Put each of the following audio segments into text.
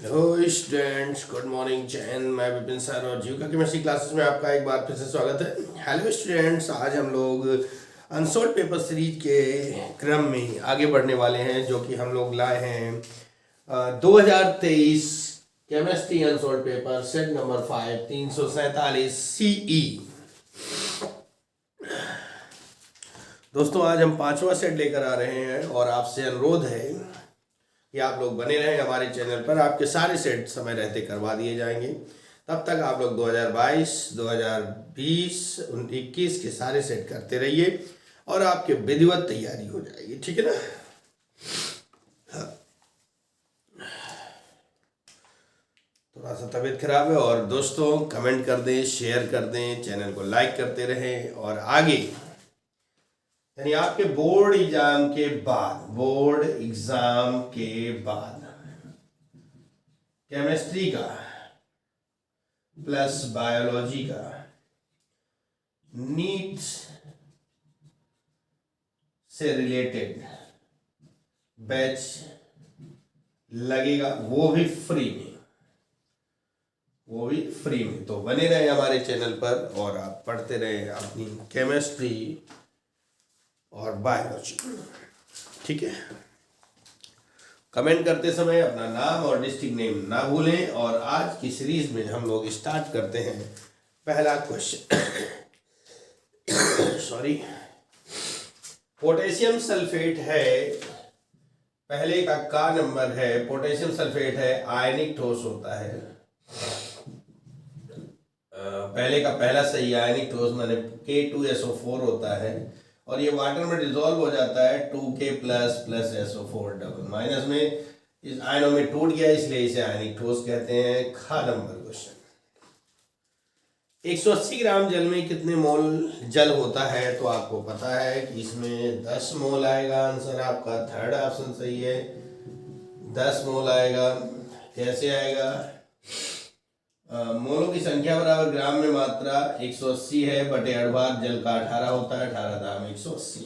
Hello students, good morning. Jain, मैं Vipin sir और जीव का केमिस्ट्री क्लासेस में आपका एक बार फिर से स्वागत है। हेलो स्टूडेंट्स, आज हम लोग अनसॉल्व पेपर सीरीज के क्रम में आगे बढ़ने वाले हैं, जो कि हम लोग लाए हैं 2023 chemistry unsolved paper set number 5 347 CE। दोस्तों, आज हम पांचवा सेट लेकर आ रहे हैं और आपसे अनुरोध है कि आप लोग बने रहें हमारे चैनल पर। आपके सारे सेट समय रहते करवा दिए जाएंगे। तब तक आप लोग 2022, 2020, 21 के सारे सेट करते रहिए और आपके विधिवत तैयारी हो जाएगी। ठीक है ना? थोड़ा सा तबीयत खराब है और दोस्तों कमेंट कर दें, शेयर कर दें, चैनल को लाइक करते रहें। और आगे यानी आपके बोर्ड एग्जाम के बाद केमिस्ट्री का प्लस बायोलॉजी का नीट से रिलेटेड बैच लगेगा, वो भी फ्री में। तो बने रहे हमारे चैनल पर और आप पढ़ते रहे अपनी केमिस्ट्री और बायोलॉजी। ठीक है? कमेंट करते समय अपना नाम और डिस्ट्रिक्ट नेम ना भूलें। और आज की सीरीज में हम लोग स्टार्ट करते हैं। पहला क्वेश्चन सॉरी, पोटेशियम सल्फेट है, पहले का नंबर है। पोटेशियम सल्फेट है, आयनिक ठोस होता है। पहले का पहला सही आयनिक ठोस माने K2SO4 होता है और ये वाटर में डिसॉल्व हो जाता है 2K plus plus SO4 double minus में इस आयनों में टूट गया, इसलिए इसे आयनिक ठोस कहते हैं। खा नंबर क्वेश्चन, 180 ग्राम जल में कितने मोल जल होता है? तो आपको पता है कि इसमें 10 मोल आएगा। आंसर आपका थर्ड ऑप्शन सही है, 10 मोल आएगा। कैसे आएगा? मोलों की संख्या बराबर ग्राम में मात्रा 180 है बटे अणुभार जल का 18 होता है, 18 दाम 180।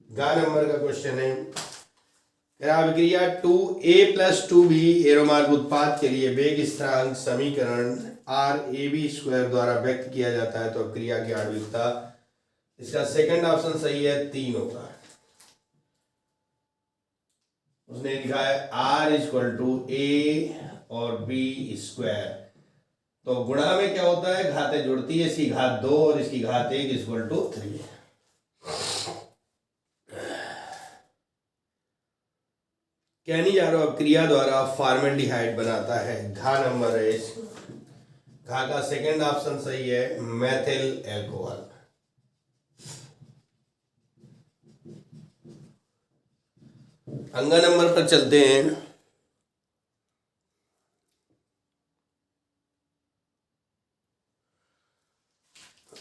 गा नंबर का क्वेश्चन है, अभिक्रिया 2A+2B एरोमार्ग उत्पाद के लिए वेग स्थिरांक समीकरण RAB² द्वारा व्यक्त किया जाता है। तो अभिक्रिया की आणविकता, इसका सेकंड ऑप्शन सही है, 3 होगा। उसने लिखा है R=A और B²। तो गुणा में क्या होता है, घातें जुड़ती है, इसकी घात 2 और इसकी घात 1 = 3। कैनिजारो क्रिया द्वारा फॉर्मेल्डिहाइड बनाता है। घा नंबर है, घा का सेकंड ऑप्शन सही है, मेथिल एल्कोहल। अंगा नंबर पर चलते हैं।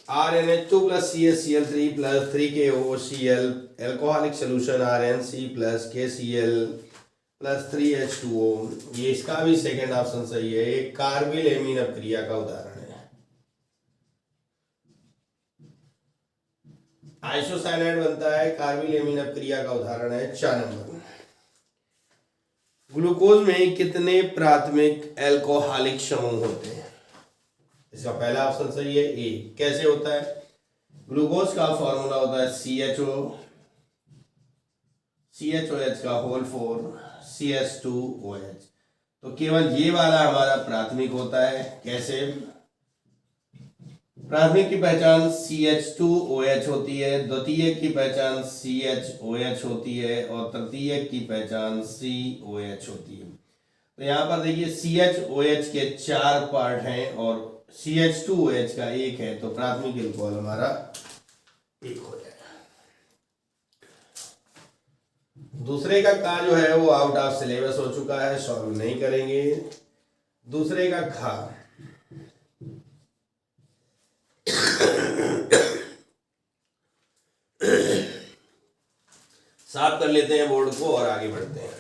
RnH2 + CaCl3 + 3KOCl alcoholic solution RnC + KCl + 3H2O। ये इसका भी सेकंड ऑप्शन सही है, एक कार्बिल एमीन अपक्रिया का उदाहरण है। आइसोसाइनाइड बनता है, कार्बिल एमीन अपक्रिया का उदाहरण है। 4 नंबर, ग्लूकोज में कितने प्राथमिक एल्कोहलिक समूह होते हैं? इसका पहला ऑप्शन सही है, ए। कैसे होता है? ग्लूकोज का फॉर्मूला होता है CHOH का होल 4 CH2OH। तो केवल ये वाला हमारा प्राथमिक होता है। कैसे? प्राथमिक की पहचान CH2OH होती है, द्वितीयक की पहचान CHOH होती है और तृतीयक की पहचान COH होती है। तो यहाँ पर देखिए CHOH के 4 पार्ट हैं और CH2OH का 1 है, तो प्राथमिक एल्कोहल हमारा 1 हो जाएगा। दूसरे का जो है वो आउट ऑफ सिलेबस हो चुका है, सॉल्व नहीं करेंगे। दूसरे का खा, साफ कर लेते हैं बोर्ड को और आगे बढ़ते हैं।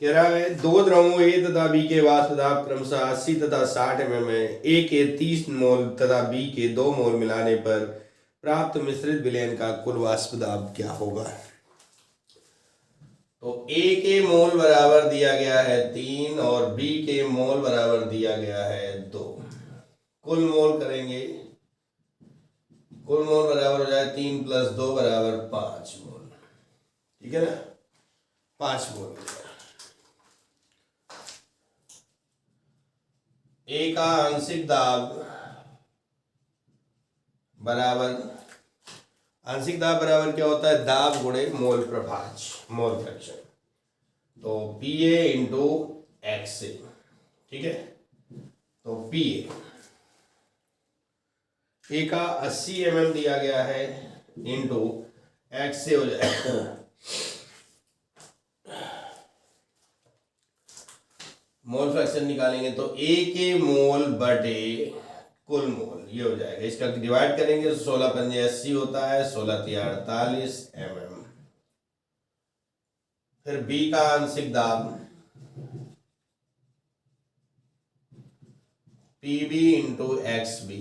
कह रहा है दो द्रवों ए तथा बी के वाष्प दाब क्रमशः 80 तथा 60 mm है। ए के 30 मोल तथा बी के 2 मोल मिलाने पर प्राप्त मिश्रित विलयन का कुल वाष्प दाब क्या होगा। तो ए के मोल बराबर दिया गया है 3 और बी के मोल बराबर दिया गया है 2। कुल मोल करेंगे, कुल मोल बराबर हो जाए 3 + 2 बराबर 5 मोल। ठीक है ना, 5 मोल। ए का आंशिक दाब बराबर, आंशिक दाब बराबर क्या होता है, दाब गुणे मोल प्रभाज, मोल फ्रैक्शन। तो PA × XA। ठीक है, तो PA ए का 80 mm दिया गया है इंटू XA हो जाएगा मोल फ्रैक्शन निकालेंगे तो ए के मोल बटे कुल मोल, ये हो जाएगा। इसका डिवाइड करेंगे तो 16 × 5 = 80 होता है, 16 × 3 = 48 mm। फिर बी का आंशिक दाब PB × XB।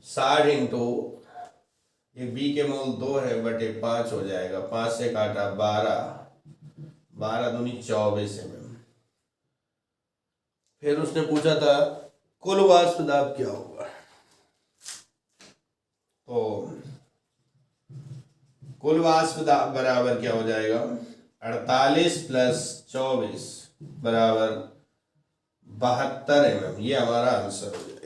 साठ इंटू ये बी के मोल 2 है बटे 5 हो जाएगा, 5 से काटा 12, 12 दूनी 24 mm। फिर उसने पूछा था कुल वाष्प दाब क्या होगा, तो कुल वाष्प दाब बराबर क्या हो जाएगा, 48 + 24 बराबर 72 mm। ये हमारा आंसर हो जाएगा।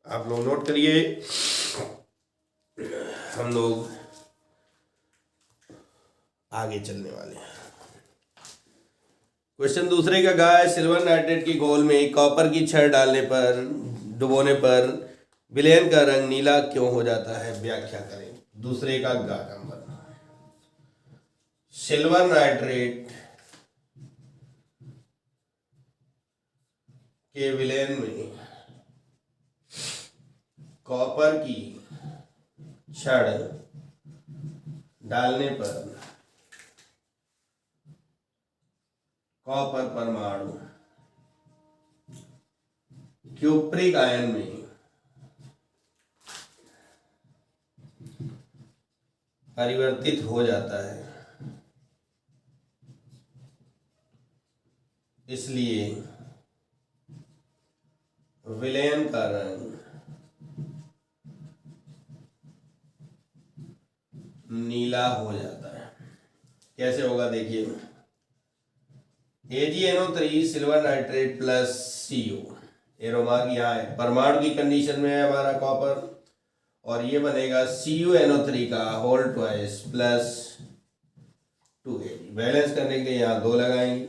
आप लोग नोट करिए, हम लोग आगे चलने वाले हैं। क्वेश्चन दूसरे का गाय सिल्वर नाइट्रेट की घोल में कॉपर की छड़ डालने पर, डुबोने पर विलयन का रंग नीला क्यों हो जाता है, व्याख्या करें। दूसरे का गा नंबर, सिल्वर नाइट्रेट के विलयन में कॉपर की छड़ डालने पर कॉपर परमाणु क्यूप्रिक आयन में परिवर्तित हो जाता है, इसलिए विलयन का रंग नीला हो जाता है। कैसे होगा देखिए, AgNO3 silver nitrate plus CO, arrow mark यहाँ है, परमाणु की कंडीशन में है हमारा कॉपर, और ये बनेगा CuNO3 का whole twice plus 2Ag। Balance करने के लिए यहाँ 2 लगाएंगे।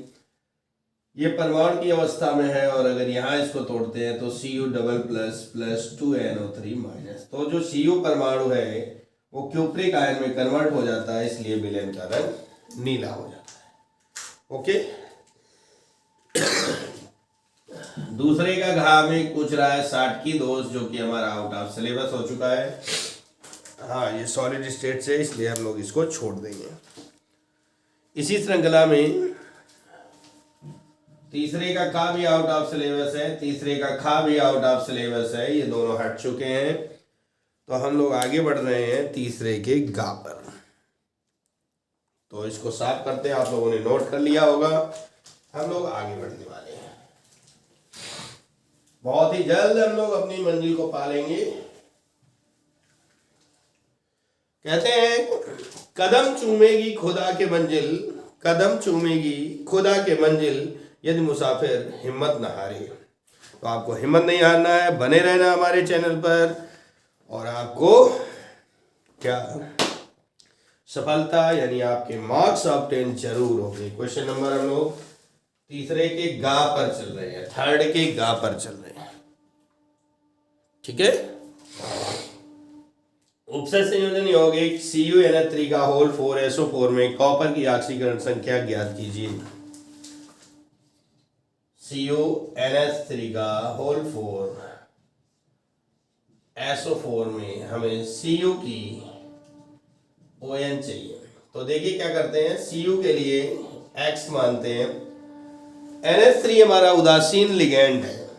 ये परमाणु की अवस्था में है और अगर यहाँ इसको तोड़ते हैं तो Cu double plus 2NO3 minus. तो जो Cu परमाणु है वो क्यूप्रिक आयन में कन्वर्ट हो जाता है, इसलिए विलयन का रंग नीला हो जाता है। ओके, दूसरे का घा में पूछ रहा है 60 की दोष, जो कि हमारा आउट ऑफ सिलेबस हो चुका है। हाँ, ये सॉलिड स्टेट से, इसलिए हम लोग इसको छोड़ देंगे। इसी श्रृंखला में तीसरे का खा भी आउट ऑफ सिलेबस है, तीसरे का खा भी आउट ऑफ सिलेबस है, ये दोनों हट चुके हैं। तो हम लोग आगे बढ़ रहे हैं तीसरे के गा पर। तो इसको साफ करते हैं, आप लोगों ने नोट कर लिया होगा। हम लोग आगे बढ़ने वाले हैं, बहुत ही जल्द हम लोग अपनी मंजिल को पालेंगे। कहते हैं कदम चूमेगी खुदा के मंजिल, कदम चूमेगी खुदा के मंजिल, यदि मुसाफिर हिम्मत न हारे। तो आपको हिम्मत नहीं हारना है, बने रहना हमारे चैनल पर, और आपको क्या सफलता यानी आपके मार्क्स ऑफ 10 जरूर होंगे। क्वेश्चन नंबर हम लोग तीसरे के गा पर चल रहे हैं, थर्ड के गा पर चल रहे हैं। ठीक है, उपसर्ग संयोजन यौगिक CuNH3 का होल 4SO4 में कॉपर की ऑक्सीकरण संख्या ज्ञात कीजिए। CuNH3 का होल 4 SO4 में हमें Cu की ON चाहिए। तो देखिए क्या करते हैं, Cu के लिए X मानते हैं। NH3 हमारा उदासीन लिगेंड है,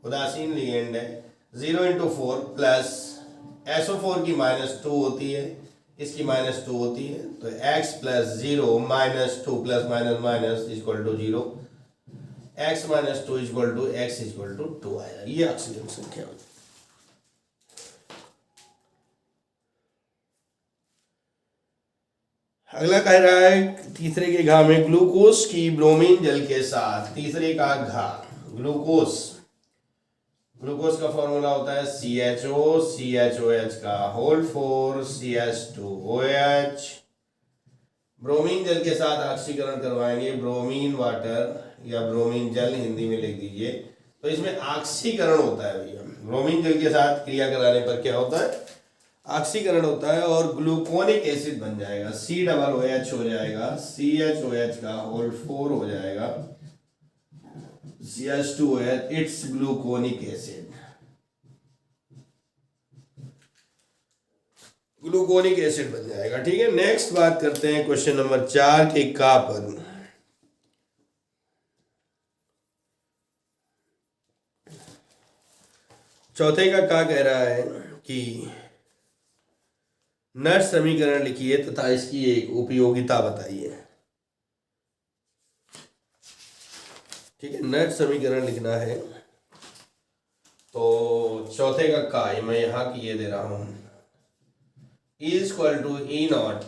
उदासीन लिगेंड है। 0 × 4 प्लस SO4 की -2 होती है, इसकी -2 होती है, तो x + 0 -2 plus minus minus equal to 0, x - 2 equal to x equal to 2 आएगा। ये ऑक्सीजन संख्या होगी। अगला कह रहा है तीसरे के घा में ग्लूकोज की ब्रोमीन जल के साथ, तीसरे का घा ग्लूकोज, ग्लूकोज का फॉर्मूला होता है CHO, CHOH का होल 4 CH2OH। ब्रोमीन जल के साथ ऑक्सीकरण करवाएंगे, ब्रोमीन वाटर या ब्रोमीन जल हिंदी में लिख दीजिए। तो इसमें ऑक्सीकरण होता है भैया, ब्रोमीन जल के साथ क्रिया कराने पर क्या होता है, ऑक्सीकरण होता है और ग्लूकोनिक एसिड बन जाएगा, COOH हो जाएगा, CHOH का होल 4 हो जाएगा, CH2OH, it's gluconic acid, gluconic acid बन जाएगा। ठीक है, नेक्स्ट बात करते हैं क्वेश्चन नंबर 4 के का पर। चौथे का कह रहा है कि नट समीकरण लिखिए तथा इसकी एक उपयोगिता बताइए। ठीक है, नट समीकरण लिखना है। तो चौथे का मैं यहाँ की ये दे रहा हूं, E = E0,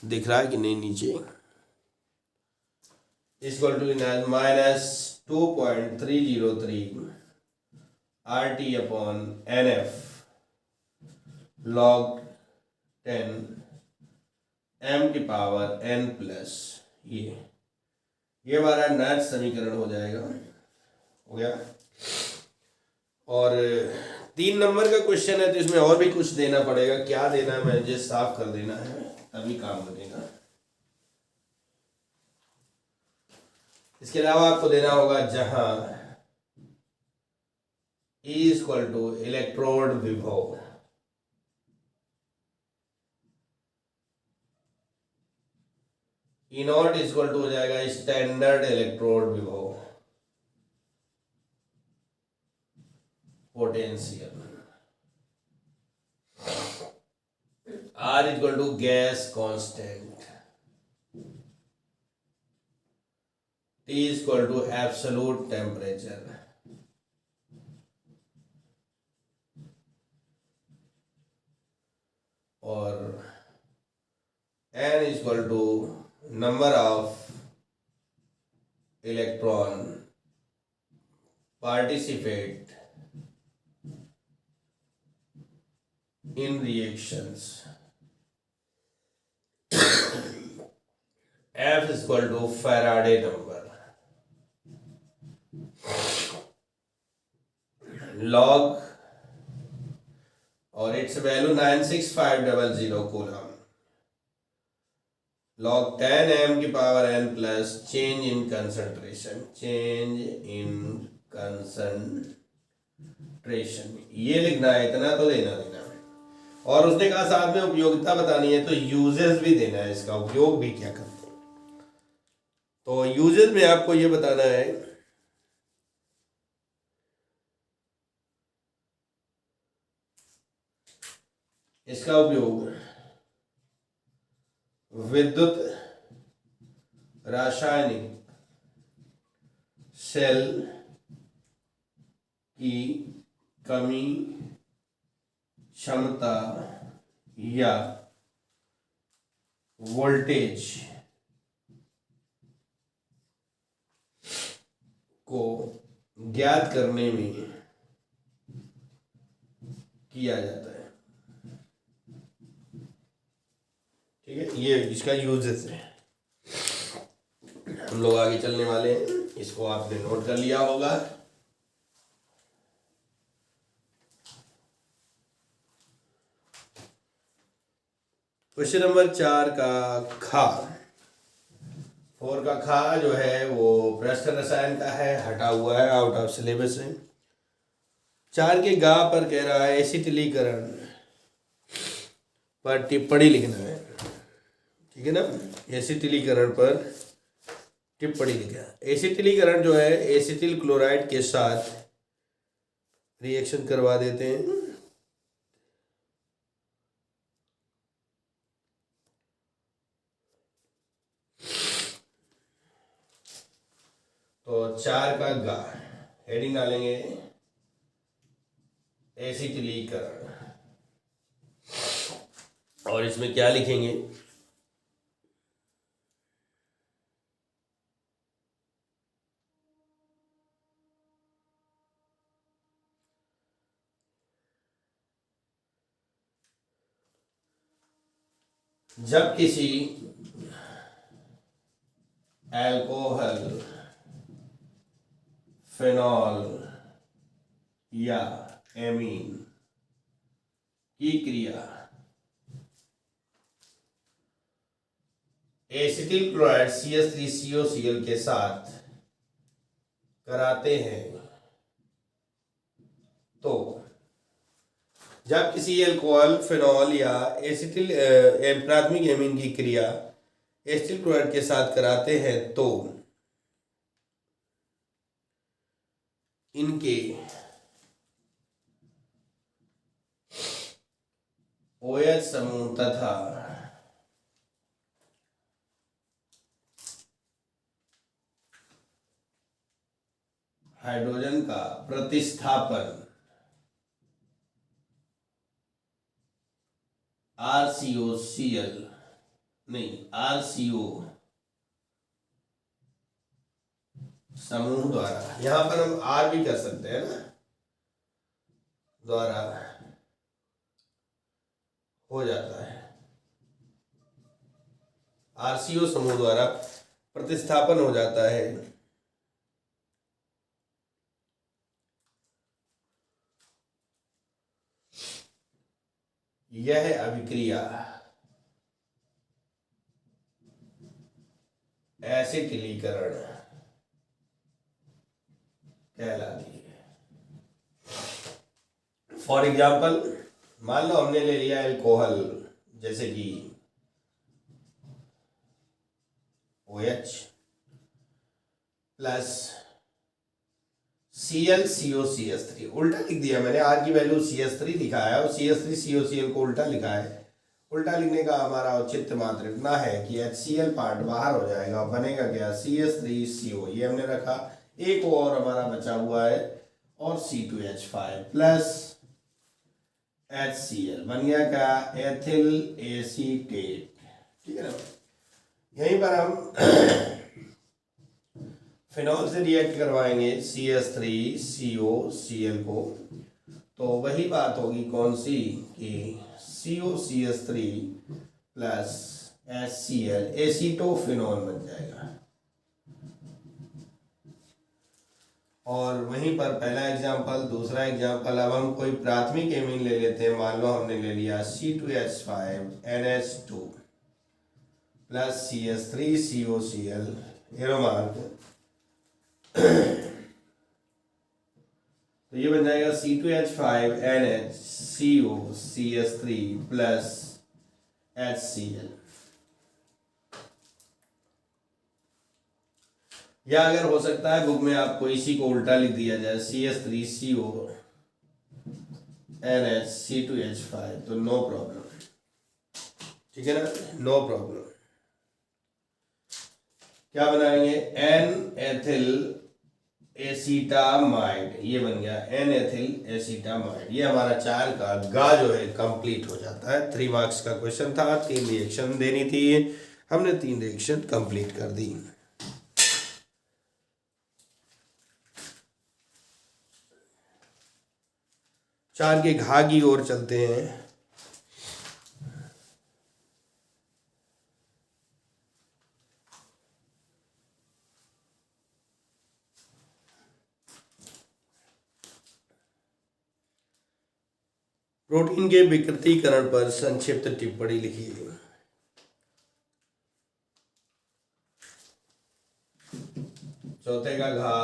दिख रहा है कि नहीं नीचे, -2.303 RT/NF log 10 m⁴n+, ये हमारा नट समीकरण हो जाएगा, हो गया। और 3 नंबर का क्वेश्चन है तो इसमें और भी कुछ देना पड़ेगा, क्या देना है मुझे साफ कर देना है, तभी काम बनेगा। इसके अलावा आपको देना होगा जहां E = इलेक्ट्रोड विभव, E0 = हो जाएगा स्टैंडर्ड इलेक्ट्रोड विभव, potential. R = gas constant, T = absolute temperature, और N = number of electron participate in reactions, F = Faraday number, log, और its value 96500 coulomb, log 10 m⁴n+ change in concentration, change in concentration, ये लिखना है, इतना तो देना है। और उसने कहा साथ में उपयोगिता बतानी है, तो यूजेस भी देना है, इसका उपयोग भी क्या करते हैं। तो यूजेस में आपको ये बताना है, इसका उपयोग विद्युत, रासायनिक, सेल की कमी क्षमता या वोल्टेज को ज्ञात करने में किया जाता है। ठीक है, ये इसका यूजेस है। हम लोग आगे चलने वाले हैं, इसको आपने नोट कर लिया होगा। क्वेश्चन नंबर 4 का खा, 4 का खा जो है वो पृष्ठ रसायन का है, हटा हुआ है, आउट ऑफ सिलेबस है। 4 के गा पर कह रहा है एसिटिलीकरण पर टिप्पणी लिखना है, ठीक है ना। एसिटिलीकरण पर टिप्पणी लिखा। एसिटिलीकरण जो है एसिटिल क्लोराइड के साथ रिएक्शन करवा देते हैं। तो 4 का गा हेडिंग डालेंगे एसिटिलीकरण, और इसमें क्या लिखेंगे, जब किसी अल्कोहल, फेनॉल या एमीन की क्रिया एसिटिल क्लोराइड CH3COCl के साथ कराते हैं, तो जब किसी अल्कोहल, फेनॉल या एसिटिल प्राथमिक एमीन की क्रिया एसिटिल क्लोराइड के साथ कराते हैं तो इनके OH समूह तथा हाइड्रोजन का प्रतिस्थापन RCOCl नहीं RCO समूह द्वारा, यहां पर हम R भी कर सकते हैं ना, द्वारा हो जाता है। RCO समूह द्वारा प्रतिस्थापन हो जाता है। यह अभिक्रिया एसिटिलीकरण कहलाती है। फॉर एग्जाम्पल, मान लो हमने ले लिया अल्कोहल, जैसे कि OH प्लस ClCOCH3, उल्टा लिख दिया मैंने, R की वैल्यू CH3 लिखा है और CH3COCl को उल्टा लिखा है। उल्टा लिखने का हमारा औचित्य मात्र इतना है कि HCl पार्ट बाहर हो जाएगा, बनेगा क्या CH3CO, ये हमने रखा। एक और हमारा बचा हुआ है और C2H5 प्लस HCl बन गया क्या, एथिल एसीटेट, ठीक है ना। यहीं पर हम फिनॉल से रिएक्ट करवाएंगे CH3COCl को, तो वही बात होगी कौन सी कि COCH3 प्लस HCl एसीटोफिनॉल बन जाएगा। और वहीं पर पहला एग्जाम्पल, दूसरा एग्जाम्पल, अब हम कोई प्राथमिक एमीन ले लेते हैं। मान लो हमने ले लिया C2H5NH2 plus CH3COCl, arrow mark, तो ये बन जाएगा C2H5NHCOCH3 प्लस HCl। या अगर हो सकता है बुक में आपको इसी को उल्टा लिख दिया जाए CH3CONH2H5, तो नो प्रॉब्लम, ठीक है ना, नो प्रॉब्लम। क्या बनाएंगे, N एथिल एसीटामाइड, ये बन गया N एथिल एसीटामाइड। ये हमारा 4 का गा जो है कंप्लीट हो जाता है। 3 मार्क्स का क्वेश्चन था, 3 रिएक्शन देनी थी, हमने 3 रिएक्शन कंप्लीट कर दी। चार के घा की ओर चलते हैं। प्रोटीन के विकृतीकरण पर संक्षिप्त टिप्पणी लिखिए। चौथे का घा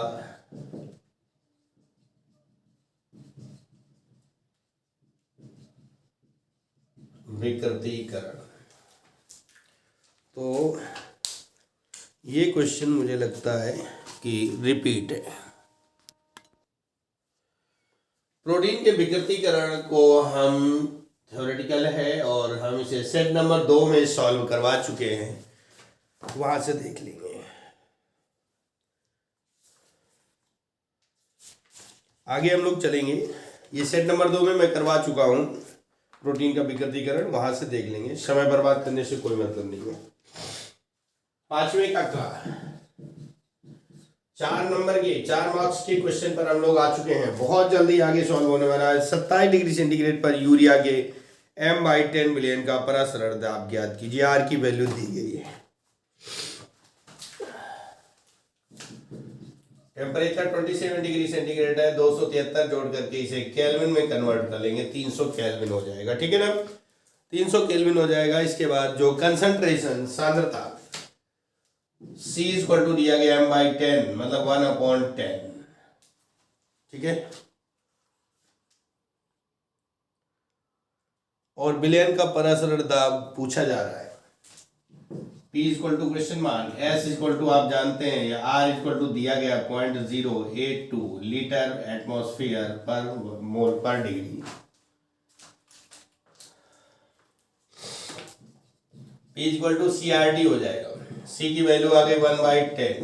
विकृतीकरण। तो ये क्वेश्चन मुझे लगता है कि रिपीट है। प्रोटीन के विकृतीकरण को हम थ्योरेटिकल है और हम इसे सेट नंबर 2 में सॉल्व करवा चुके हैं, वहां से देख लेंगे। आगे हम लोग चलेंगे। ये सेट नंबर 2 में मैं करवा चुका हूं प्रोटीन का विकृतीकरण, वहां से देख लेंगे, समय बर्बाद करने से कोई मतलब नहीं है। 5वें का 4 नंबर के 4 मार्क्स के क्वेश्चन पर हम लोग आ चुके हैं। बहुत जल्दी आगे सॉल्व होने वाला है। 27 डिग्री सेंटीग्रेड पर यूरिया के m/10 मिलियन का परासरण दाब ज्ञात कीजिए। आर की वैल्यू दी गई है। टेम्परेचर 27 डिग्री सेंटीग्रेड है। 273 जोड़ करके इसे केल्विन में कन्वर्ट कर लेंगे, 300 केल्विन हो जाएगा। ठीक है ना, 300 केल्विन हो जाएगा। इसके बाद जो कंसंट्रेशन सांद्रता C इक्वल टू दिया गया m/10 मतलब 1/10। ठीक है, और बिलियन का परासरण दाब पूछा जा रहा है। P equal to question mark, S equal to आप जानते हैं, या R इक्वल टू दिया गया 0.082 litre atmosphere per mole per degree. P equal to CRT हो जाएगा। C की वैल्यू आ गई 1/10,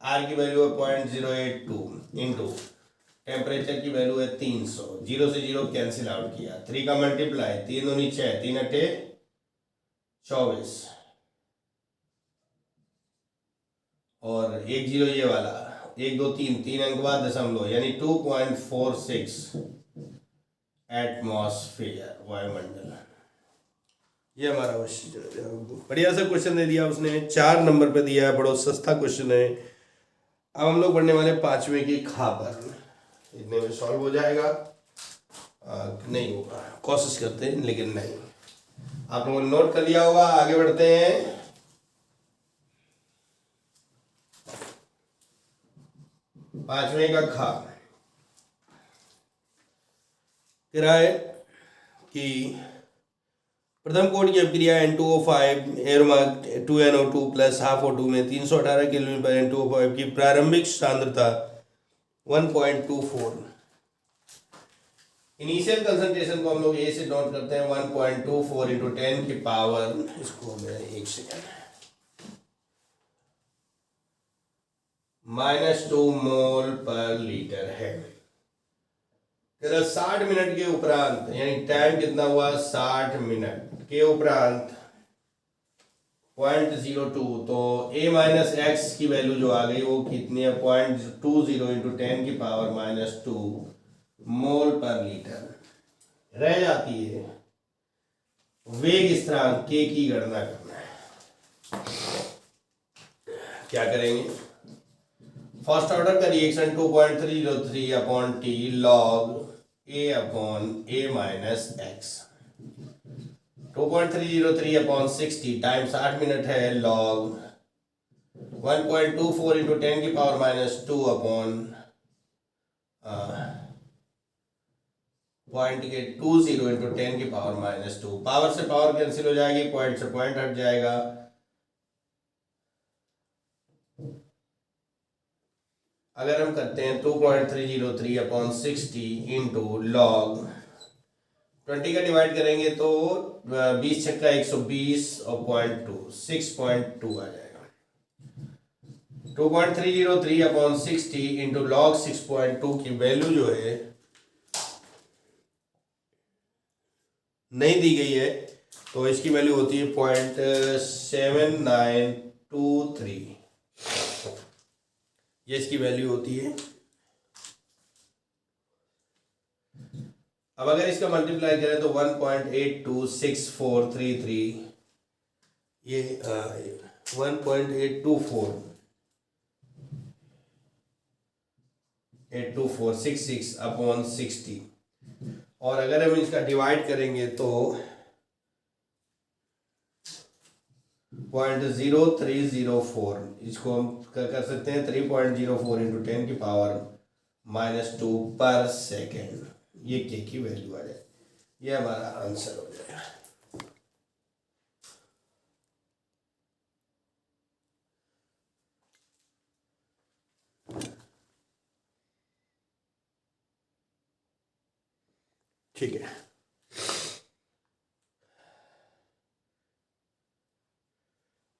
R की वैल्यू है 0.082 इंटू टेम्परेचर की वैल्यू है 300। 0 से 0 कैंसिल आउट किया, 3 का मल्टीप्लाई, 3 दूनी 6, 3 अट्ठे 24 और 1 0 ये वाला, 1 2 3 3 अंक बाद दशमलव, यानी 2.46 एटमॉस्फेयर वायुमंडल। ये हमारा बढ़िया सा क्वेश्चन दे दिया उसने, 4 नंबर पे दिया है, बड़ा सस्ता क्वेश्चन है। अब हम लोग पढ़ने वाले 5वें की खा पर। इतने में सॉल्व हो जाएगा, नहीं होगा, कोशिश करते हैं लेकिन नहीं। आप लोगों ने नोट कर लिया होगा। आगे बढ़ते हैं। पांचवें का खा कह रहा है कि प्रथम कोण की अभिक्रिया N2O5 एरोमार्क 2NO2 plus half O2 में 318 केल्विन पर N2O5 की प्रारंभिक सांद्रता 1.24। इनिशियल कंसंट्रेशन को हम लोग ए से नोट करते हैं 1.24 इंटू 10 की पावर, इसको मैं 1 सेकेंड, -2 मोल पर लीटर है। 60 मिनट के उपरांत, यानी टाइम कितना हुआ 60 मिनट के उपरांत 0.02, तो a माइनस एक्स की वैल्यू जो आ गई वो कितनी है 0.20 इंटू 10 की पावर -2 मोल पर लीटर रह जाती है। वेग स्थिरांक k की गणना करना है। क्या करेंगे, फर्स्ट ऑर्डर का reaction 2.303 upon t log a minus x, 2.303 upon 60 time 60 minute है, लॉग 1.24 इंटू 10 की पावर -2 अपॉन 0.20 इंटू 10 की पावर -2। पावर से पावर कैंसिल हो जाएगी, पॉइंट से पॉइंट हट जाएगा। अगर हम करते हैं 2.303 अपॉन 60 इंटू लॉग 20 का डिवाइड करेंगे तो 20 छक्का 120 और 0.2 6.2 आ जाएगा। 2.303 अपॉन 60 इंटू लॉग 6.2 की वैल्यू जो है नहीं दी गई है, तो इसकी वैल्यू होती है 0.7923। ये इसकी वैल्यू होती है। अब अगर इसका मल्टीप्लाई करें तो 1.826433, ये 1.82466 अपॉन 60, और अगर हम इसका डिवाइड करेंगे तो 0.0304, इसको हम कर सकते हैं 3.04 इंटू 10 की पावर -2 पर सेकेंड। ये के की वैल्यू आ जाए, ये हमारा आंसर हो जाएगा। ठीक है।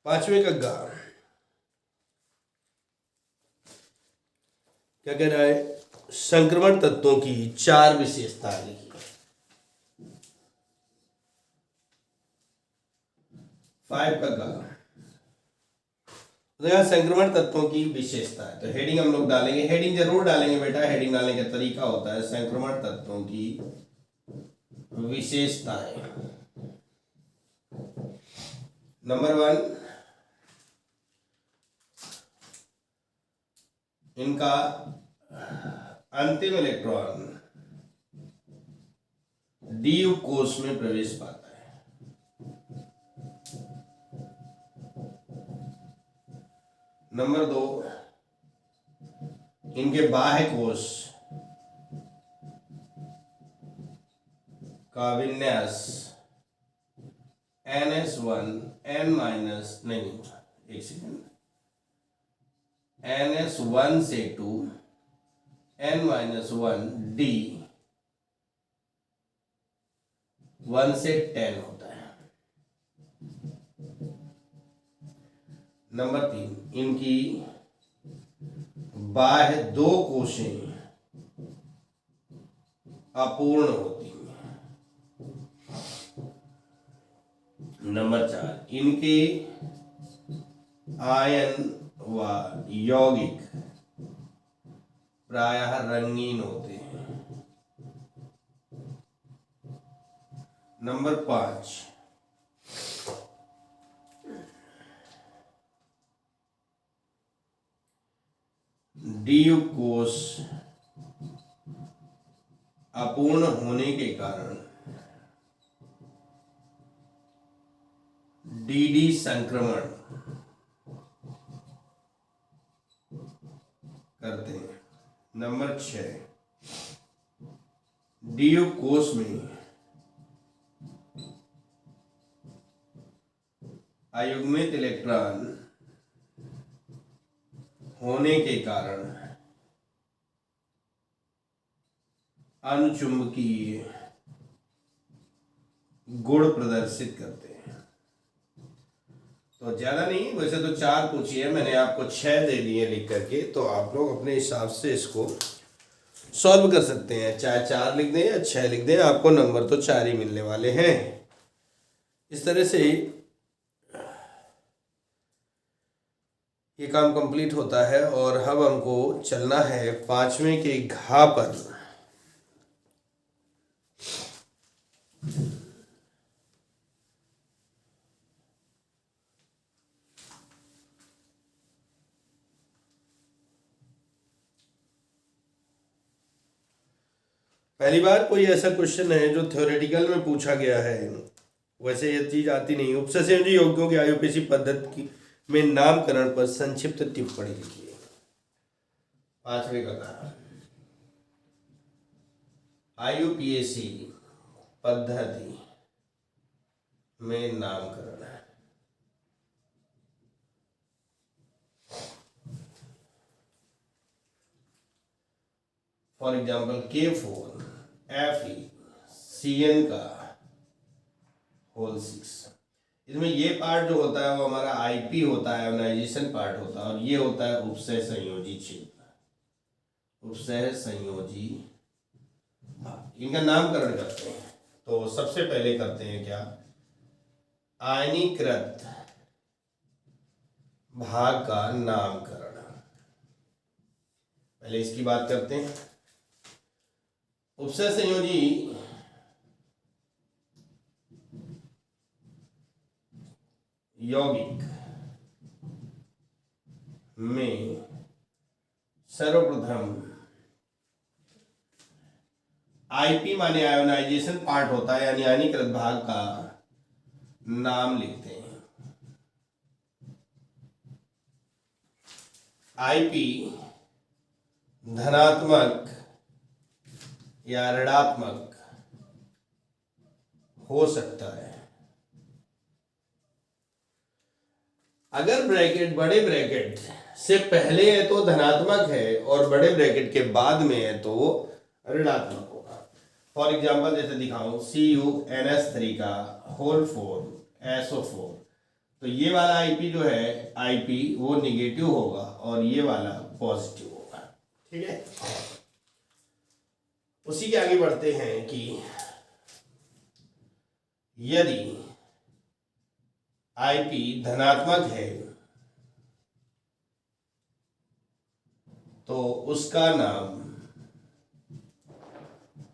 पांचवें का गा क्या कह रहा है? संक्रमण तत्वों की 4 विशेषताएं लिखी। 5 का गा संक्रमण तत्वों की विशेषता है, तो हेडिंग हम लोग डालेंगे। हेडिंग जरूर डालेंगे बेटा, हेडिंग डालने का तरीका होता है संक्रमण तत्वों की विशेषताएं। नंबर 1, इनका अंतिम इलेक्ट्रॉन डी कोष में प्रवेश पाता है। नंबर 2, इनके बाह्य कोश का विन्यास NS1 NS1 से 2 N-1 D 1 से 10 होता है। नंबर 3, इनकी बाह्य 2 कोशें अपूर्ण होती हैं। नंबर 4, इनके आयन व यौगिक प्रायः रंगीन होते हैं। नंबर 5, डी कोश अपूर्ण होने के कारण डीडी संक्रमण करते हैं। नंबर 6, डी कोश में अयुग्मित इलेक्ट्रॉन होने के कारण अनुचुंबकीय गुण प्रदर्शित करते हैं। तो ज्यादा नहीं, वैसे तो 4 पूछी है, मैंने आपको 6 दे दिए लिख करके, तो आप लोग अपने हिसाब से इसको सॉल्व कर सकते हैं। चाहे 4 लिख दें या 6 लिख दें, आपको नंबर तो 4 ही मिलने वाले हैं। इस तरह से ये काम कंप्लीट होता है। और अब हमको चलना है 5वें के घा पर। पहली बार कोई ऐसा क्वेश्चन है जो थ्योरेटिकल में पूछा गया है, वैसे ये चीज आती नहीं। उपसंयोजी यौगिकों की आईयूपीएसी पद्धति की में नामकरण पर संक्षिप्त टिप्पणी लिखिए। 5वें का कारण आईयूपीएसी पद्धति में नामकरण है। फॉर एग्जाम्पल K4 FeCN का होल 6, इसमें ये पार्ट जो होता है वो हमारा आईपी होता है, आयोनाइजेशन पार्ट होता है, और ये होता है उपसह संयोजी क्षेत्र, उपसह संयोजी भाग। इनका नामकरण करते हैं। तो सबसे पहले करते हैं क्या, आयनीकृत भाग का नामकरण। पहले इसकी बात करते हैं। उपसह संयोजी यौगिक में सर्वप्रथम आईपी माने आयोनाइजेशन पार्ट होता है, यानी आयनीकृत भाग का नाम लिखते हैं। आईपी धनात्मक या ऋणात्मक हो सकता है। अगर ब्रैकेट बड़े ब्रैकेट से पहले है तो धनात्मक है, और बड़े ब्रैकेट के बाद में है तो ऋणात्मक होगा। फॉर एग्जाम्पल जैसे दिखाऊं CuNH3 का होल 4 SO4, तो ये वाला आईपी जो है आईपी वो निगेटिव होगा और ये वाला पॉजिटिव होगा। ठीक है, उसी के आगे बढ़ते हैं कि यदि आईपी धनात्मक है तो उसका नाम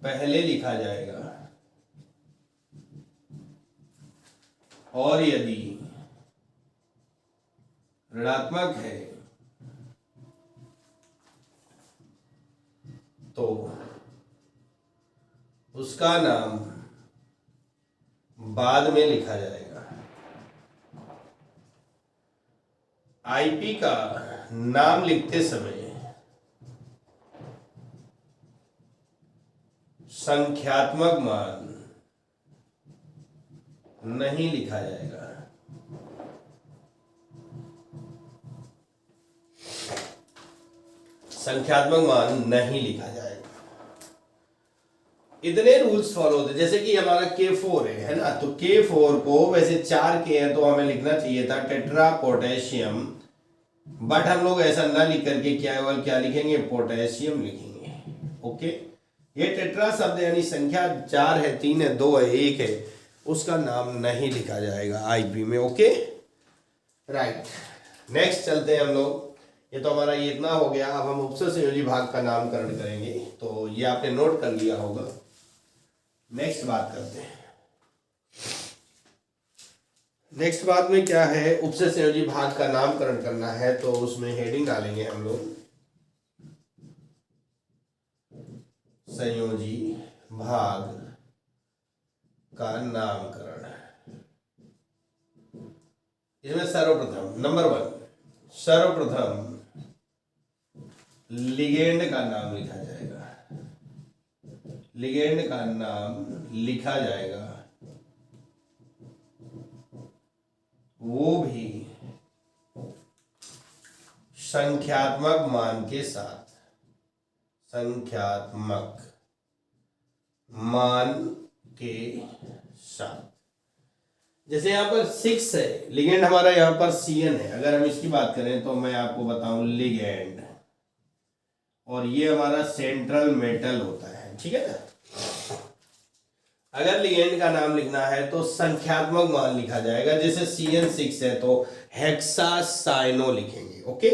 पहले लिखा जाएगा, और यदि ऋणात्मक है तो उसका नाम बाद में लिखा जाएगा। आईपी का नाम लिखते समय संख्यात्मक मान नहीं लिखा जाएगा। संख्यात्मक मान नहीं लिखा जाएगा। इतने रूल्स फॉलो होते, जैसे कि हमारा K4 है ना, तो K4 को वैसे 4 के हैं तो हमें लिखना चाहिए था टेट्रा पोटेशियम, बट हम लोग ऐसा ना लिख करके क्या लिखेंगे, पोटेशियम लिखेंगे। ओके, ये टेट्रा शब्द यानी संख्या 4 है, 3 है, 2 है, 1 है, उसका नाम नहीं लिखा जाएगा आईपी में। ओके राइट, नेक्स्ट चलते हैं हम लोग। ये तो हमारा ये इतना हो गया। अब हम उपसर्ग संयोजी भाग का नामकरण करेंगे, तो ये आपने नोट कर लिया होगा। नेक्स्ट बात करते हैं। नेक्स्ट बात में क्या है, उपसर्ग संयोजी भाग का नामकरण करना है, तो उसमें हेडिंग डालेंगे हम लोग संयोजी भाग का नामकरण। इसमें सर्वप्रथम नंबर 1, सर्वप्रथम लिगेंड का नाम लिखा जाएगा। लिगेंड का नाम लिखा जाएगा, वो भी संख्यात्मक मान के साथ। संख्यात्मक मान के साथ। जैसे यहाँ पर 6 है, लिगेंड हमारा यहाँ पर Cn है। अगर हम इसकी बात करें तो मैं आपको बताऊं लिगेंड, और ये हमारा सेंट्रल मेटल होता है। ठीक है ना, अगर लिगेंड का नाम लिखना है तो संख्यात्मक मान लिखा जाएगा। जैसे Cn6 है तो हेक्सासाइनो लिखेंगे। ओके,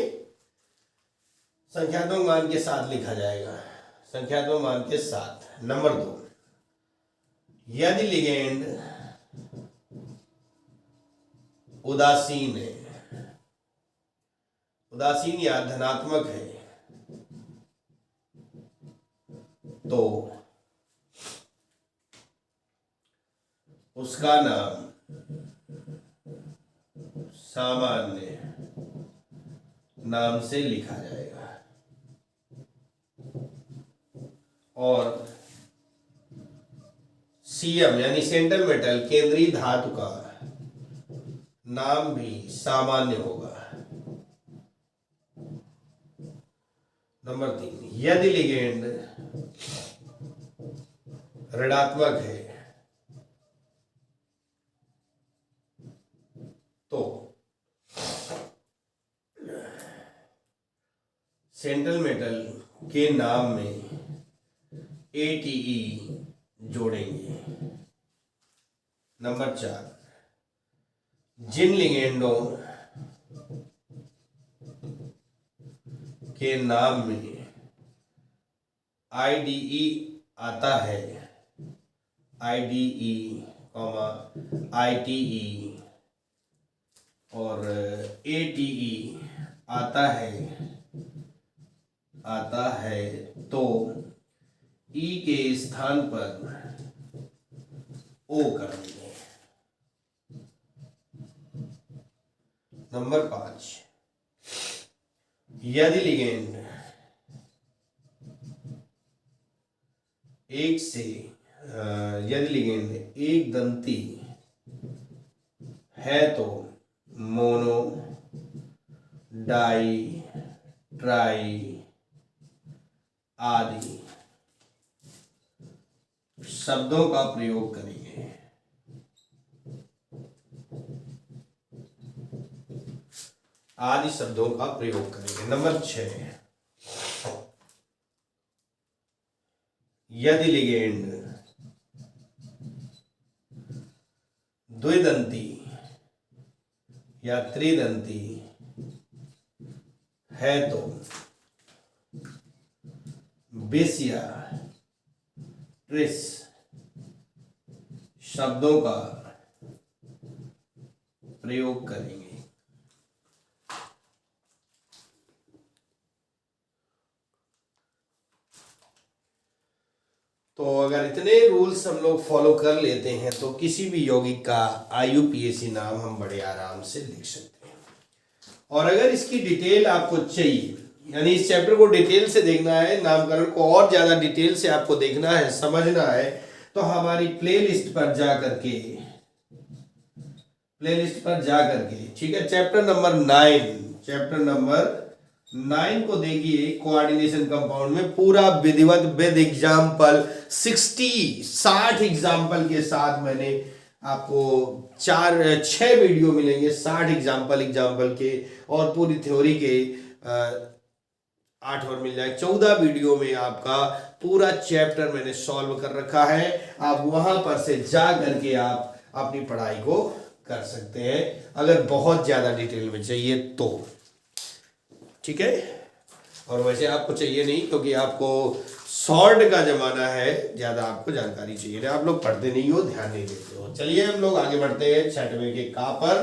संख्यात्मक मान के साथ लिखा जाएगा, संख्यात्मक मान के साथ। नंबर 2, यदि लिगेंड उदासीन है, उदासीन या धनात्मक है, तो उसका नाम सामान्य नाम से लिखा जाएगा, और Cm यानी सेंट्रल मेटल केंद्रीय धातु का नाम भी सामान्य होगा। नंबर 3, यदि लिगेंड ऋणात्मक है तो सेंट्रल मेटल के नाम में ATE जोड़ेंगे। नंबर 4, जिन लिगेंडों के नाम में IDE आता है, IDE, ITE और ATE आता है तो E के स्थान पर O कर देंगे। नंबर 5, यदि लिगेंड यदि लिगेंड एक दंती है तो मोनो, डाई, ट्राई आदि शब्दों का प्रयोग करेंगे। आदि शब्दों का प्रयोग करेंगे। नंबर 6, यदि लिगेंड द्विदंती या त्रिदंती है तो बिस या ट्रिस शब्दों का प्रयोग करेंगे। तो अगर इतने रूल्स हम लोग फॉलो कर लेते हैं तो किसी भी यौगिक का IUPAC नाम हम बड़े आराम से लिख सकते हैं। और अगर इसकी डिटेल आपको चाहिए, यानी इस चैप्टर को डिटेल से देखना है, नामकरण को और ज्यादा डिटेल से आपको देखना है, समझना है, तो हमारी प्लेलिस्ट पर जा करके ठीक है, चैप्टर नंबर 9 को देखिए। कोऑर्डिनेशन कंपाउंड में पूरा विधिवत विद एग्जाम्पल 60 एग्जाम्पल के साथ मैंने आपको 6 वीडियो मिलेंगे 60 एग्जाम्पल के, और पूरी थ्योरी के 8 और मिल जाए। 14 वीडियो में आपका पूरा चैप्टर मैंने सॉल्व कर रखा है। आप वहां पर से जा करके आप अपनी पढ़ाई को कर सकते हैं, अगर बहुत ज्यादा डिटेल में चाहिए तो, ठीक है। और वैसे आपको चाहिए नहीं, क्योंकि आपको शॉर्ट का जमाना है, ज्यादा आपको जानकारी चाहिए, आप लोग पढ़ते नहीं हो, ध्यान नहीं देते हो। चलिए हम लोग आगे बढ़ते हैं 6वें के का पर,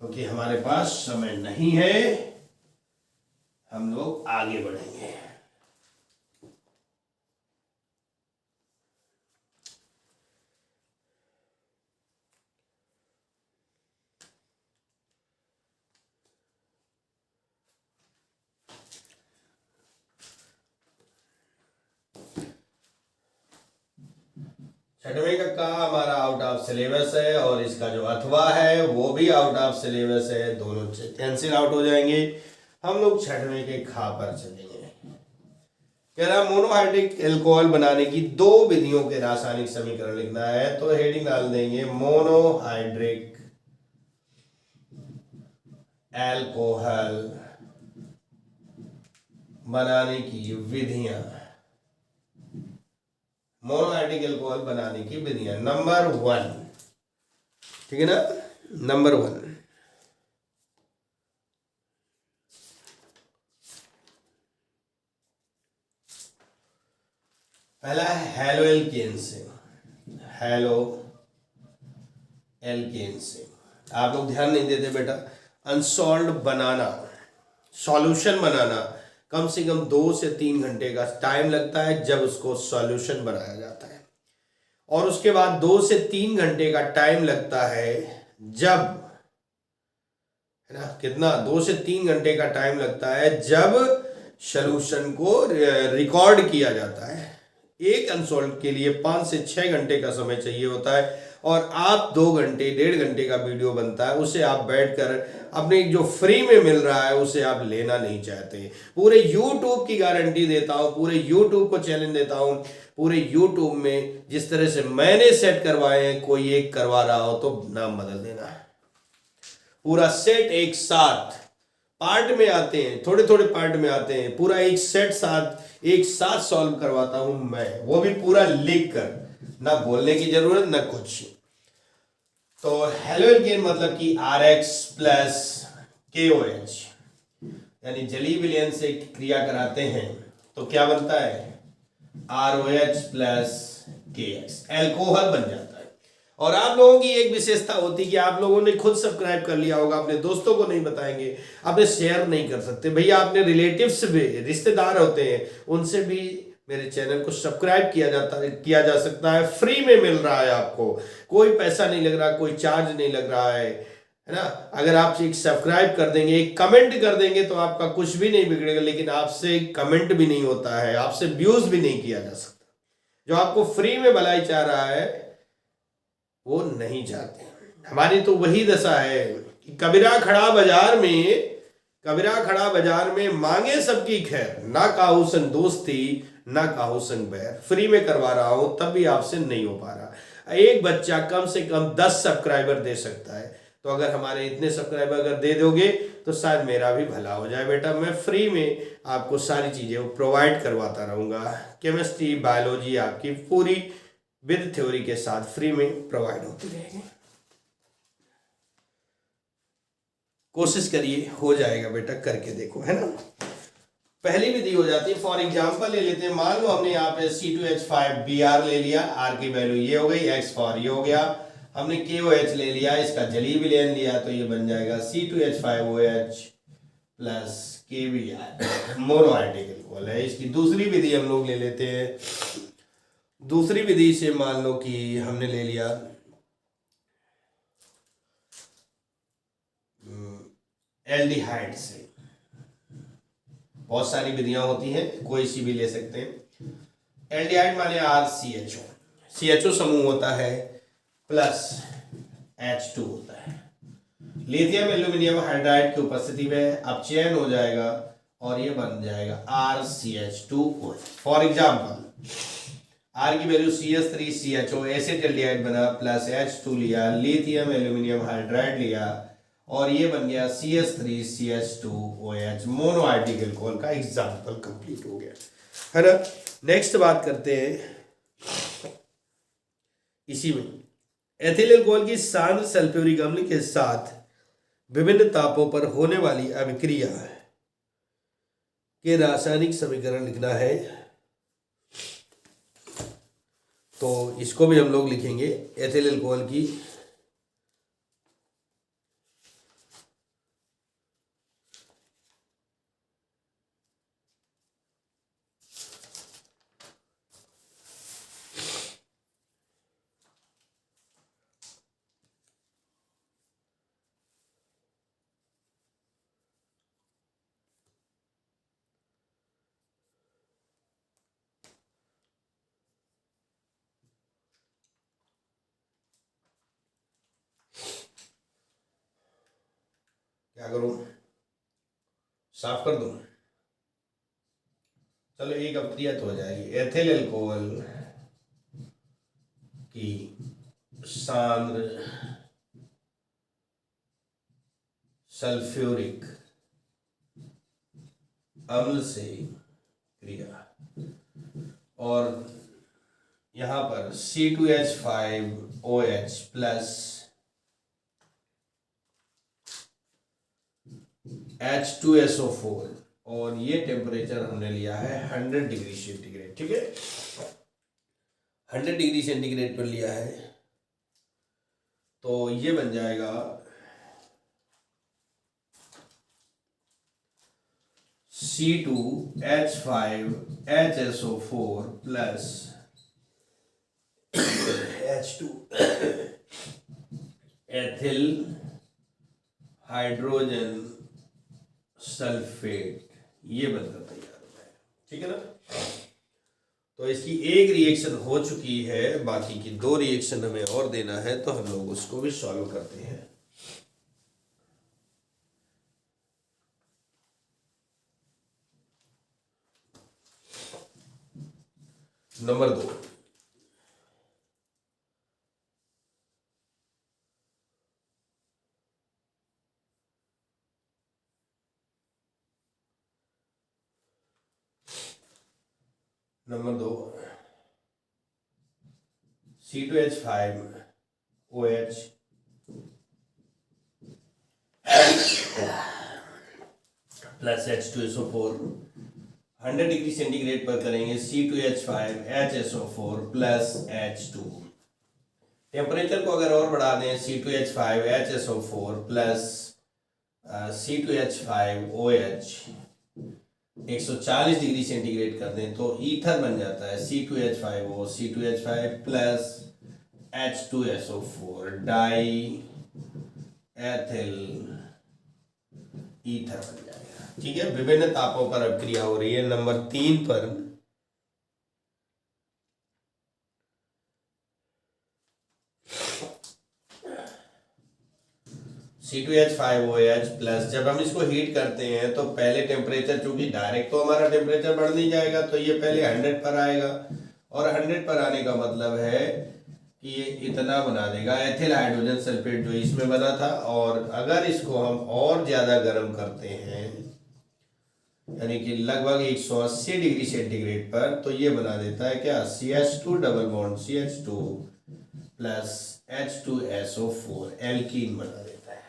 क्योंकि हमारे पास समय नहीं है, हम लोग आगे बढ़ेंगे। छठवें का हमारा आउट ऑफ सिलेबस है, और इसका जो अथवा है वो भी आउट ऑफ सिलेबस है, दोनों कैंसिल आउट हो जाएंगे। हम लोग 6वें के खा पर चलेंगे। कह रहा मोनोहाइड्रिक एल्कोहल बनाने की 2 विधियों के रासायनिक समीकरण लिखना है, तो हेडिंग डाल देंगे मोनोहाइड्रिक एल्कोहल बनाने की विधियां, मोनोहाइड्रिक एल्कोहल बनाने की विधियां। नंबर 1, ठीक है ना, नंबर 1, पहला है हेलो एल्केन से। आप लोग ध्यान नहीं देते बेटा। अनसॉल्व्ड बनाना, सॉल्यूशन बनाना कम से कम 2 से 3 घंटे का टाइम लगता है जब उसको सॉल्यूशन बनाया जाता है, और उसके बाद 2 से 3 घंटे का टाइम लगता है जब, है ना, कितना, 2 से 3 घंटे का टाइम लगता है जब सॉल्यूशन को रिकॉर्ड किया जाता है। एक अनसॉल्व के लिए 5 से 6 घंटे का समय चाहिए होता है, और आप 2 घंटे 1.5 घंटे का वीडियो बनता है, उसे आप बैठकर अपने जो फ्री में मिल रहा है उसे आप लेना नहीं चाहते। पूरे YouTube की गारंटी देता हूं, पूरे YouTube को चैलेंज देता हूं, पूरे YouTube में जिस तरह से मैंने सेट करवाए हैं, कोई एक करवा रहा हो तो नाम बदल देना है। पूरा सेट एक साथ पार्ट में आते हैं, थोड़े थोड़े पार्ट में आते हैं, पूरा एक सेट एक साथ सॉल्व करवाता हूं मैं, वो भी पूरा लिख कर, ना बोलने की जरूरत ना कुछ। तो हेलो एल्केन मतलब कि RX प्लस KOH, यानी जलीय विलयन से क्रिया कराते हैं तो क्या बनता है, ROH प्लस KX, एल्कोहल बन जाता है। और आप लोगों की एक विशेषता होती है कि आप लोगों ने खुद सब्सक्राइब कर लिया होगा, अपने दोस्तों को नहीं बताएंगे, अपने शेयर नहीं कर सकते। भैया अपने रिलेटिव्स भी, रिश्तेदार होते हैं, उनसे भी मेरे चैनल को सब्सक्राइब किया जा सकता है, फ्री में मिल रहा है आपको, कोई पैसा नहीं लग रहा, कोई चार्ज नहीं लग रहा है ना। अगर आप एक सब्सक्राइब कर देंगे, एक कमेंट कर देंगे तो आपका कुछ भी नहीं बिगड़ेगा, लेकिन आपसे कमेंट भी नहीं होता है, आपसे व्यूज भी नहीं किया जा सकता। जो आपको फ्री में भलाई चाह रहा है वो नहीं चाहते। हमारी तो वही दशा है कि कबीरा खड़ा बाजार में कबीरा खड़ा बाजार में मांगे सबकी खैर, ना काहू संग दोस्ती ना काहू संग बैर, फ्री में करवा रहा हूं तब भी आपसे नहीं हो पा रहा। एक बच्चा कम से कम 10 सब्सक्राइबर दे सकता है, तो अगर हमारे इतने सब्सक्राइबर अगर दे दोगे तो शायद मेरा भी भला हो जाए। बेटा मैं फ्री में आपको सारी चीजें प्रोवाइड करवाता रहूंगा। केमिस्ट्री बायोलॉजी आपकी पूरी विद थ्योरी के साथ फ्री में प्रोवाइड होती रहेगी। कोशिश करिए, हो जाएगा बेटा, करके देखो, है ना। पहली विधि हो जाती है। फॉर एग्जांपल ले लेते हैं, मान लो हमने यहाँ पे C2H5Br ले लिया, R की वैल्यू ये हो गई, X फॉर ये हो गया, हमने KOH ले लिया, इसका जलीय विलयन लिया तो ये बन जाएगा C2H5OH plus KBr, mono article है। इसकी दूसरी विधि हम लोग ले लेते हैं। दूसरी विधि से मान लो कि हमने ले लिया एल्डिहाइड से। बहुत सारी विधियां होती हैं, कोई सी भी ले सकते हैं। एल्डिहाइड माने RCHO, CHO समूह होता है प्लस H2 होता है। लिथियम एल्यूमिनियम हाइड्राइड की उपस्थिति में अब चयन हो जाएगा और ये बन जाएगा RCH2OH। फॉर एग्जाम्पल R की वैल्यू CH3CHO एसिड एल्डिहाइड बना, प्लस H2 लिया, लिथियम एल्यूमिनियम हाइड्राइड लिया और ये बन गया CH3CH2OH, मोनो आर्टिकल कॉल का एग्जाम्पल कंप्लीट हो गया, है ना। नेक्स्ट बात करते हैं इसी में एथिल अल्कोहल की सांद्र सल्फ्यूरिक अम्ल के साथ विभिन्न तापों पर होने वाली अभिक्रिया के रासायनिक समीकरण लिखना है। तो इसको भी हम लोग लिखेंगे, एथिल अल्कोहल की क्या करूं, साफ कर दूं? चलो एक अभिक्रिया तो हो जाएगी। एथिल अल्कोहल की सांद्र सल्फ्यूरिक अम्ल से क्रिया, और यहां पर C2H5OH प्लस H2SO4, और ये टेम्परेचर हमने लिया है 100 डिग्री सेंटीग्रेड, ठीक है, 100 डिग्री सेंटीग्रेड पर लिया है। तो ये बन जाएगा C2H5HSO4 plus H2 ethyl hydrogen sulphate, ये बनकर तैयार हो जाएगा, ठीक है ना। तो इसकी एक रिएक्शन हो चुकी है, बाकी की 2 रिएक्शन हमें और देना है, तो हम लोग उसको भी सॉल्व करते हैं। Number 2, C2H5OH plus H2SO4 100 degree centigrade पर करेंगे C2H5HSO4 प्लस H2। टेम्परेचर को अगर और बढ़ा दें C2H5HSO4 plus C2H5OH 140 degree centigrade कर दें तो ईथर बन जाता है C2H5O C2H5 plus H2SO4 die ethyl ether बन जाएगा, ठीक है। विभिन्न तापों पर अभिक्रिया हो रही है। नंबर 3 पर C2H5OH प्लस, जब हम इसको हीट करते हैं तो पहले टेम्परेचर, चूंकि डायरेक्ट तो हमारा टेम्परेचर बढ़ नहीं जाएगा, तो ये पहले 100 पर आएगा, और 100 पर आने का मतलब है कि ये इतना बना देगा एथिल हाइड्रोजन सल्फेट जो इसमें बना था। और अगर इसको हम और ज़्यादा गर्म करते हैं, यानी कि लगभग 180 डिग्री सेंटीग्रेड पर, तो ये बना देता है क्या, CH2 double bond CH2 plus H2SO4 alkene बना देता है।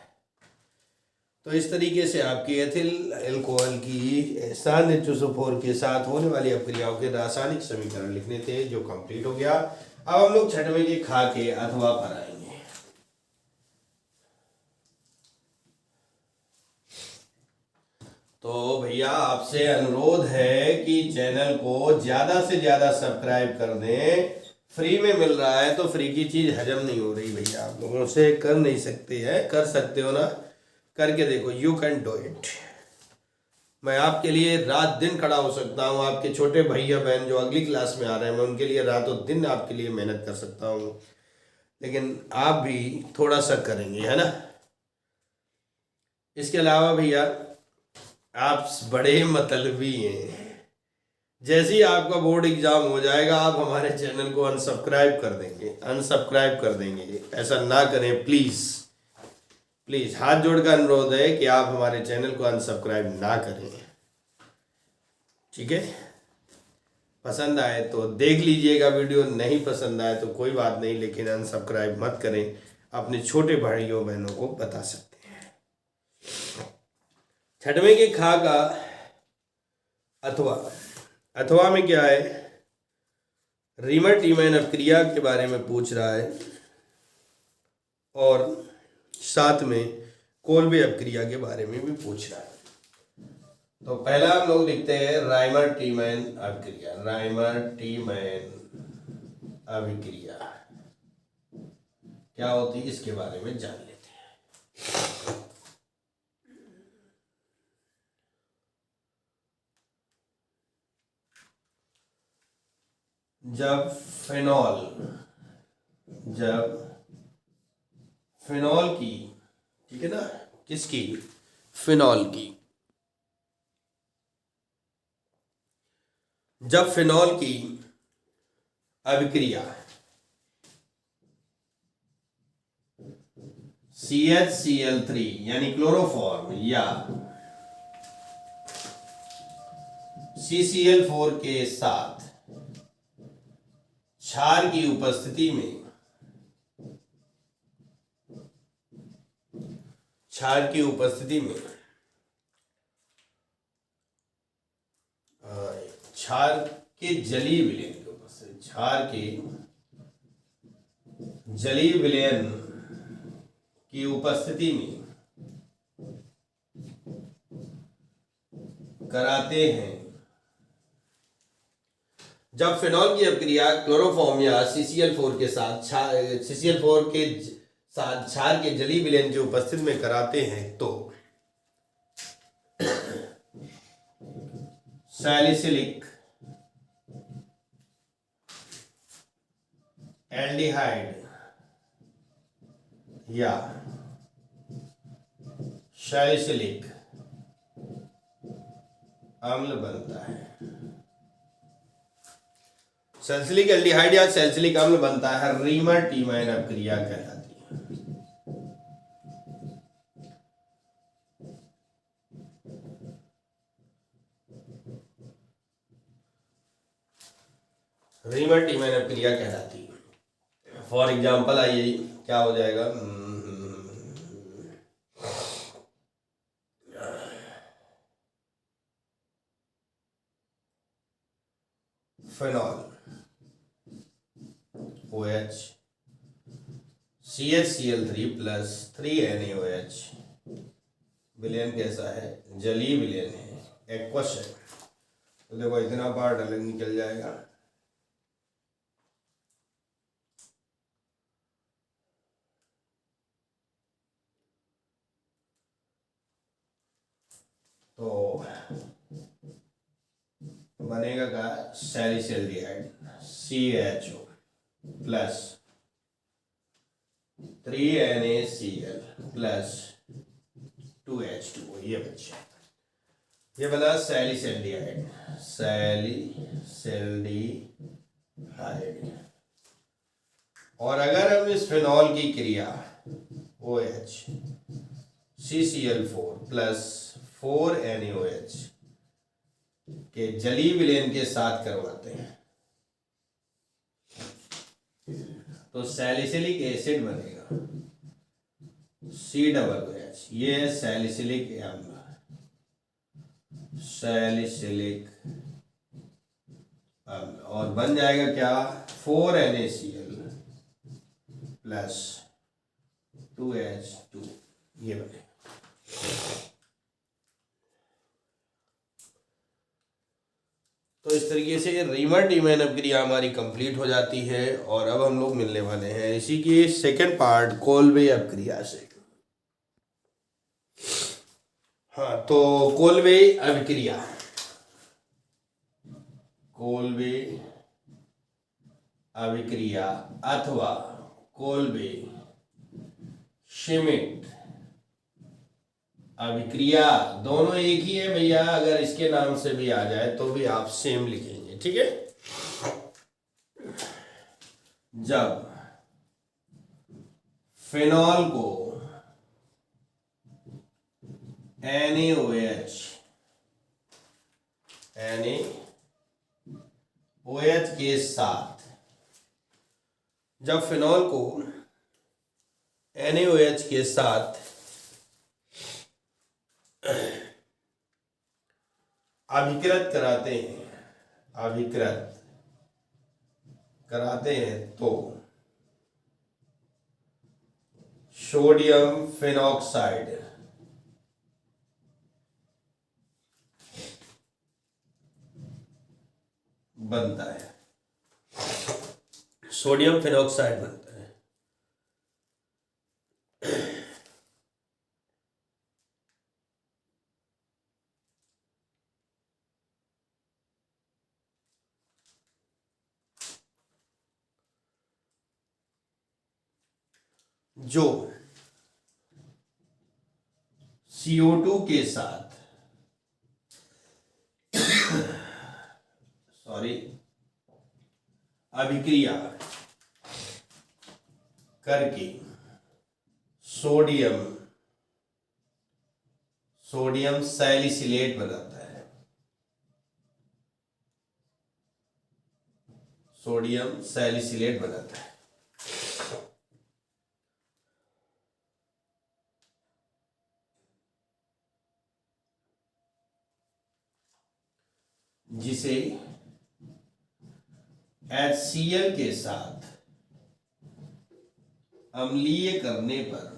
तो इस तरीके से आपकी एथिल अल्कोहल की सान H2SO4 के साथ होने वाली अपक्रियाओं के रासायनिक समीकरण लिखने थे, जो कंप्लीट हो गया। अब हम लोग छठवें के खा के अथवा पर आएंगे। तो भैया आपसे अनुरोध है कि चैनल को ज्यादा से ज्यादा सब्सक्राइब कर दें। फ्री में मिल रहा है तो फ्री की चीज हजम नहीं हो रही भैया, आप लोगों से कर नहीं सकते हैं, कर सकते हो ना, करके देखो, यू कैन डू इट। मैं आपके लिए रात दिन खड़ा हो सकता हूँ, आपके छोटे भैया बहन जो अगली क्लास में आ रहे हैं, मैं उनके लिए रातों दिन आपके लिए मेहनत कर सकता हूँ, लेकिन आप भी थोड़ा सा करेंगे, है ना। इसके अलावा भैया आप बड़े मतलबी हैं, जैसे ही आपका बोर्ड एग्जाम हो जाएगा आप हमारे चैनल को अनसब्सक्राइब कर देंगे। ऐसा ना करें प्लीज़, प्लीज़ हाथ जोड़ कर अनुरोध है कि आप हमारे चैनल को अनसब्सक्राइब ना करें, ठीक है। पसंद आए तो देख लीजिएगा वीडियो, नहीं पसंद आए तो कोई बात नहीं, लेकिन अनसब्सक्राइब मत करें, अपने छोटे भाइयों बहनों को बता सकते हैं। छठवें के खा का अथवा में क्या है, रीमर टीमैन अपक्रिया के बारे में पूछ रहा है, और साथ में कोल्बे अपक्रिया के बारे में भी पूछ रहा है। तो पहला हम लोग लिखते हैं राइमर टीमैन अभिक्रिया। राइमर टीमैन अभिक्रिया क्या होती है इसके बारे में जान लेते हैं। जब फिनॉल की, ठीक है ना, किसकी, फिनॉल की, जब फिनॉल की अभिक्रिया CHCl3 यानी क्लोरोफॉर्म या CCl4 के साथ क्षार की उपस्थिति में क्षार के जलीय विलयन की उपस्थिति, क्षार के जलीय विलयन की उपस्थिति में कराते हैं। जब फिनॉल की अपक्रिया क्लोरोफॉर्म या CCl4 के साथ क्षार के जलीय विलयन की उपस्थिति में कराते हैं तो सैलिसिलिक एल्डिहाइड या सैलिसिलिक अम्ल बनता है। सैलिसिलिक एल्डिहाइड या सैलिसिलिक अम्ल बनता है, रीमर टीमैन अपक्रिया कहलाती है। रीमर टीमैन अपक्रिया कहलाती है। फॉर एग्जाम्पल आइए क्या हो जाएगा, phenol OH CHCl3 plus 3NaOH, विलयन कैसा है, जलीय विलयन है, एक्वस है। तो देखो इतना पार्ट अलग निकल जाएगा, तो बनेगा का सैलिसिल्डिहाइड CHO plus 3NaCl plus 2H2O, ये बच्चे ये बना सैलिसल्डिहाइड, सैलिसल्डिहाइड। और अगर हम इस फिनॉल की क्रिया OH CCl4 प्लस 4NaOH के जली विलेन के साथ करवाते हैं तो सैलिसिलिक एसिड बनेगा COOH, ये है सैलिसिलिक अम्ल, सैलिसिलिक अम्ल, और बन जाएगा क्या 4NaCl प्लस 2H2, ये बनेगा। तो इस तरीके से रीमर डीमैन अपक्रिया हमारी कंप्लीट हो जाती है और अब हम लोग मिलने वाले हैं इसी की सेकंड पार्ट कोल्बे अपक्रिया से। हाँ, तो कोल्बे अभिक्रिया, कोल्बे अभिक्रिया अथवा कोल्बे श्मिट अभिक्रिया दोनों एक ही है भैया, अगर इसके नाम से भी आ जाए तो भी आप सेम लिखेंगे, ठीक है। जब फिनॉल को NaOH के साथ, जब फिनॉल को NaOH के साथ अभिकृत कराते हैं तो सोडियम फिनॉक्साइड बनता है, सोडियम फिनॉक्साइड बनता है। जो CO2 के साथ अभिक्रिया करके सोडियम सैलिसिलेट बनाता है, सोडियम सैलिसिलेट बनाता है। जिसे HCl के साथ अम्लीय करने पर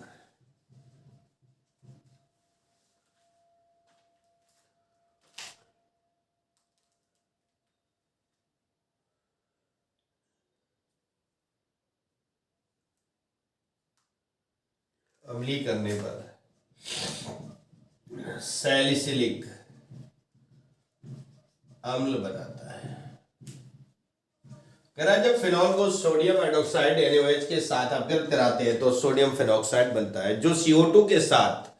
सैलिसिलिक अम्ल बनाता है। कह रहा है जब फिनॉल को सोडियम हाइड्रोक्साइड NaOH के साथ अपकृत कराते हैं तो सोडियम फिनॉक्साइड बनता है, जो CO2 के साथ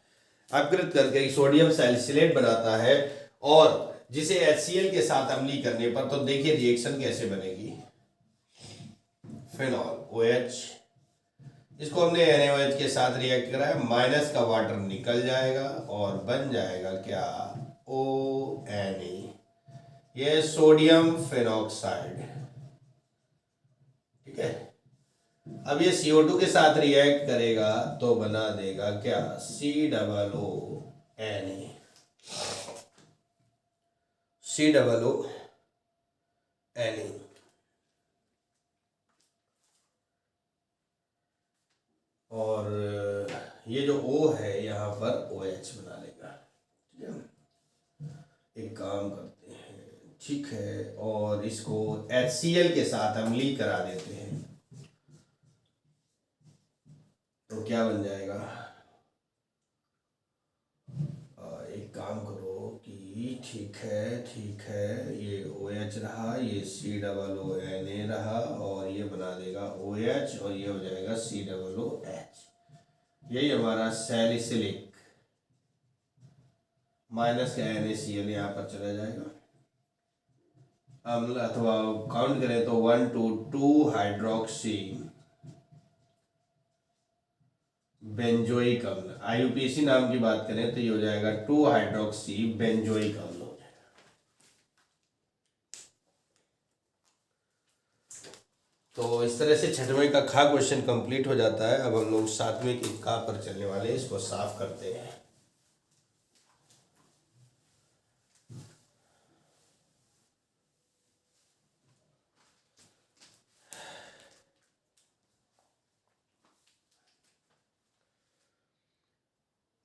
अपकृत करके सोडियम सैलिसिलेट बनाता है, और जिसे HCl के साथ अम्लीय करने पर, तो देखिए रिएक्शन कैसे बनेगी। फिनॉल OH, इसको हमने NaOH के साथ रिएक्ट कराया, माइनस का वाटर निकल जाएगा और बन जाएगा क्या ONA, ये सोडियम फिनॉक्साइड, ठीक है। अब ये CO2 के साथ रिएक्ट करेगा तो बना देगा क्या COONA। और ये जो O है यहाँ पर OH बना लेगा, ठीक है। एक काम करते हैं, ठीक है, और इसको HCl के साथ अम्लीय करा देते हैं तो क्या बन जाएगा। एक काम करो कि ठीक है, ये OH रहा, ये COONA रहा, और ये बना देगा OH, और ये हो जाएगा COOH। यही हमारा सैलिसिलिक माइनस का NaCl यहाँ पर चला जाएगा। अम्ल अथवा काउंट करें तो 1 to 2 हाइड्रोक्सी बेंजोइक अम्ल। IUPAC नाम की बात करें तो ये हो जाएगा 2 हाइड्रोक्सी बेंजोइक अम्ल हो जाएगा। तो इस तरह से छठवें का खा क्वेश्चन कंप्लीट हो जाता है। अब हम लोग सातवें के का पर चलने वाले हैं, इसको साफ करते हैं।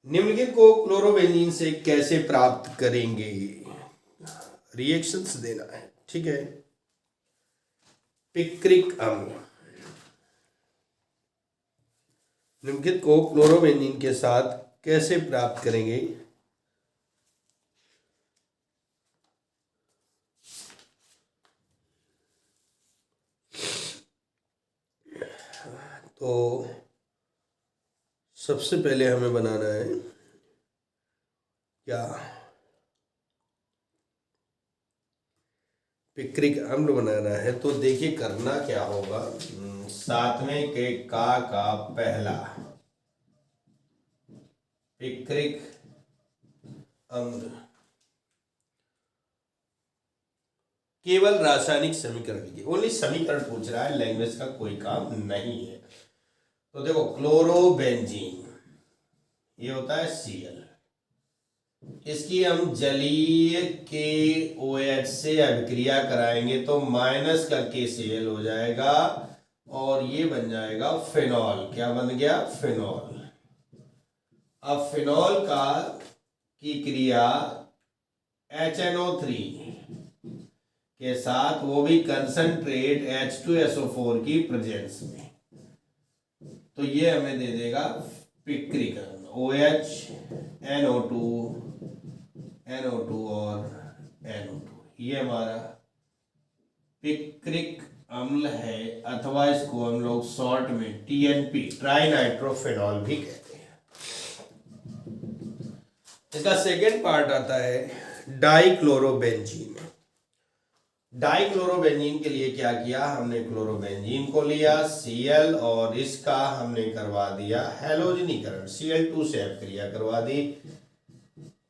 निम्नलिखित को क्लोरोबेंजीन से कैसे प्राप्त करेंगे? रिएक्शंस देना है, ठीक है। पिक्रिक अम्ल निम्नलिखित को क्लोरोबेंजीन के साथ कैसे प्राप्त करेंगे? तो सबसे पहले हमें बनाना है क्या? पिक्रिक अम्ल बनाना है। तो देखिए करना क्या होगा। सातवें के का पहला पिक्रिक अम्ल केवल रासायनिक समीकरण की, ओनली समीकरण पूछ रहा है, लैंग्वेज का कोई काम नहीं है। तो देखो क्लोरोबेंजीन ये होता है Cl, इसकी हम जलीय KOH से अभिक्रिया कराएंगे तो माइनस का KCl हो जाएगा और ये बन जाएगा फिनॉल। क्या बन गया? फिनॉल। अब फिनॉल का की क्रिया HNO3 के साथ, वो भी कंसंट्रेट H2SO4 की प्रेजेंस में, तो ये हमें दे देगा पिक्रिक अम्ल। OH NO2 और NO2, ये हमारा पिक्रिक अम्ल है, अथवा इसको हम लोग शॉर्ट में TNP ट्राई नाइट्रोफिनॉल भी कहते हैं। इसका सेकेंड पार्ट आता है डाइक्लोरोबेंजीन। डाइक्लोरोबेंजीन के लिए क्या किया हमने? क्लोरोबेंजीन को लिया Cl और इसका हमने करवा दिया हैलोजनीकरण, Cl2 से अभिक्रिया करवा दी,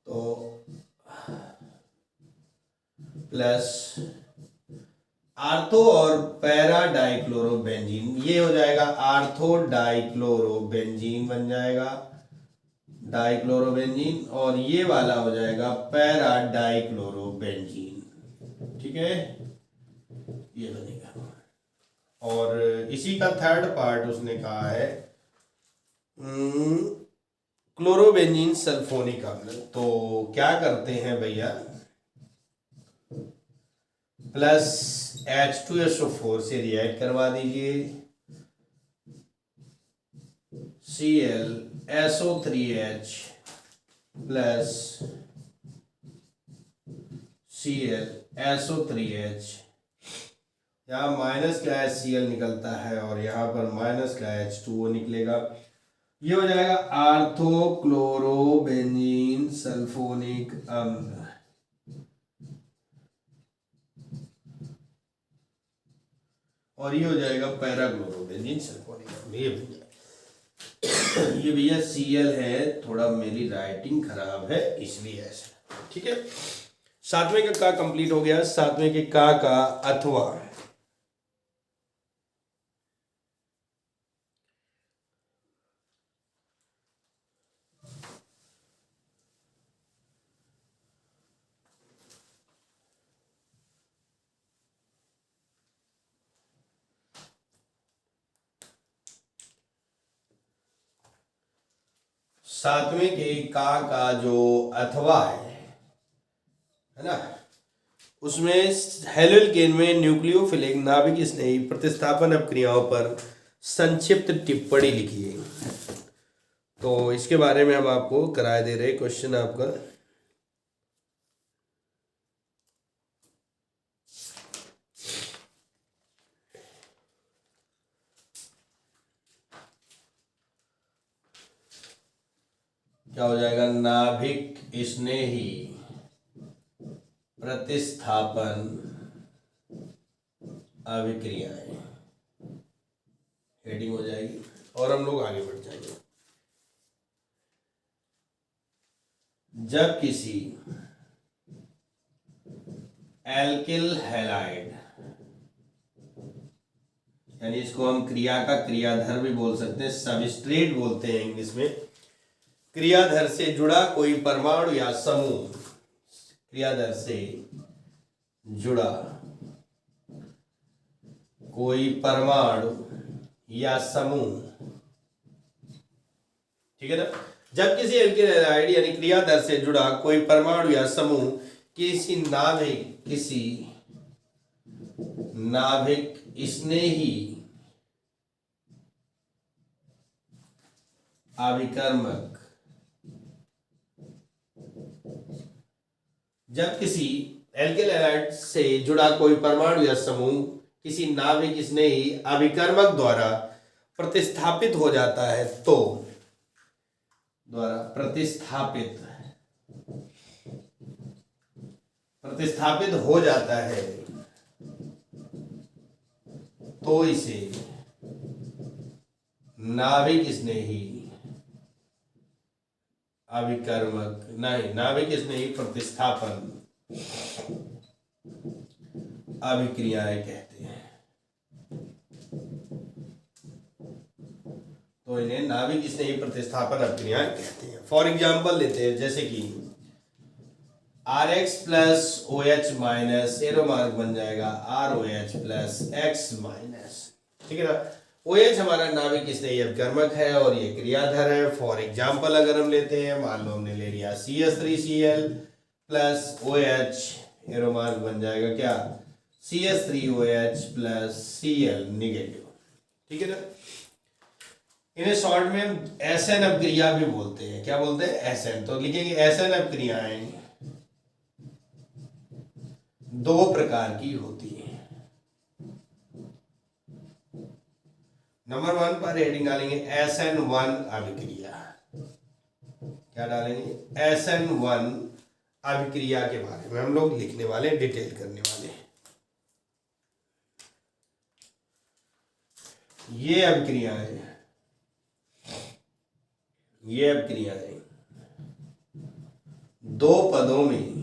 तो प्लस आर्थो और पैरा डाइक्लोरोबेंजीन, ये हो जाएगा आर्थो डाइक्लोरोबेंजीन बन जाएगा डाइक्लोरोबेंजीन, और ये वाला हो जाएगा पैरा डाइक्लोरोबेंजीन, ठीक है, ये बनेगा। और इसी का थर्ड पार्ट उसने कहा है क्लोरोबेंजीन सल्फोनिक अम्ल। तो क्या करते हैं भैया, प्लस H2SO4 से रिएक्ट करवा दीजिए, ClSO3H प्लस ClSO3H, यहाँ माइनस का HCl निकलता है और यहाँ पर माइनस का H2O निकलेगा, ये हो जाएगा आर्थो क्लोरोबेंजीन सल्फोनिक अम्ल। और ये हो जाएगा पैराक्लोरोबेंजीन सल्फोनिक अम्ल। ये भैया Cl है, थोड़ा मेरी राइटिंग खराब है इसलिए ऐसा, ठीक है। सातवें का कंप्लीट हो गया। सातवें के का अथवा सातवें के का जो अथवा है ना, उसमें हेलोल्केन में न्यूक्लियोफिलिक नाभिक स्नेही प्रतिस्थापन अपक्रियाओं पर संक्षिप्त टिप्पणी लिखिए। तो इसके बारे में हम आपको कराए दे रहे क्वेश्चन आपका। क्या हो जाएगा, नाभिक स्नेही प्रतिस्थापन अभिक्रियाएं, हेडिंग हो जाएगी और हम लोग आगे बढ़ जाएंगे। जब किसी एल्किल हैलाइड, यानी इसको हम क्रिया का क्रियाधर भी बोल सकते हैं, सबस्ट्रेट बोलते हैं इंग्लिश में, क्रियाधर से जुड़ा कोई परमाणु या समूह, क्रियाधर से जुड़ा कोई परमाणु या समूह, ठीक है ना। जब किसी एल्किल हैलाइड यानी क्रियाधर से जुड़ा कोई परमाणु या समूह किसी नाभिक स्नेही अभिकर्मक, जब किसी एल्किल हैलाइड से जुड़ा कोई परमाणु या समूह किसी नाभिक स्नेही अभिकर्मक द्वारा प्रतिस्थापित हो जाता है तो, द्वारा प्रतिस्थापित हो जाता है तो इसे नाभिक स्नेही अभिकर्मक, नहीं, नाभिक स्नेही प्रतिस्थापन अभिक्रियाएं कहते हैं। तो इन्हें नाभिक स्नेही प्रतिस्थापन अभिक्रियाएं कहते हैं। फॉर एग्जाम्पल लेते हैं, जैसे कि RX plus OH minus, arrow mark बन जाएगा ROH प्लस X माइनस, ठीक है ना। OH हमारा नाभिक स्नेही अभिकर्मक है और ये क्रियाधर है। फॉर एग्जाम्पल अगर हम लेते हैं, मान लो हमने ले लिया CH3Cl plus OH, arrow mark बन जाएगा क्या, CH3OH प्लस Cl निगेटिव, ठीक है ना। इन्हें शॉर्ट में हम SN अपक्रिया भी बोलते हैं। क्या बोलते हैं, SN। तो लिखेंगे SN अपक्रियाएं दो प्रकार की होती है। नंबर 1 पर हेडिंग डालेंगे SN1 अभिक्रिया। क्या डालेंगे, SN1 अभिक्रिया के बारे में हम लोग लिखने वाले, डिटेल करने वाले। ये अभिक्रियाएं दो पदों में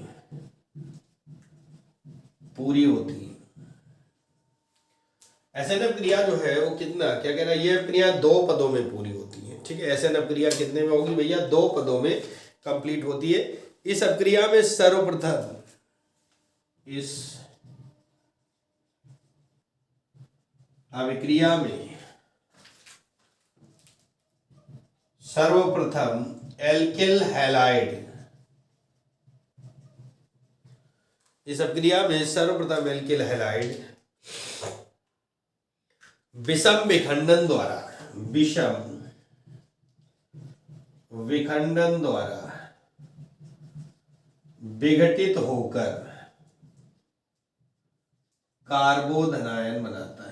पूरी होती है। SN क्रिया जो है वो कितना, क्या कह रहा है, ये क्रिया दो पदों में पूरी होती है, ठीक है। SN क्रिया कितने में होगी भैया, दो पदों में कंप्लीट होती है। इस अभिक्रिया में सर्वप्रथम इस अभिक्रिया में सर्वप्रथम एल्किल हैलाइड, इस अभिक्रिया में सर्वप्रथम एल्किल हैलाइड विषम विखंडन द्वारा विघटित होकर कार्बोधनायन बनाता है।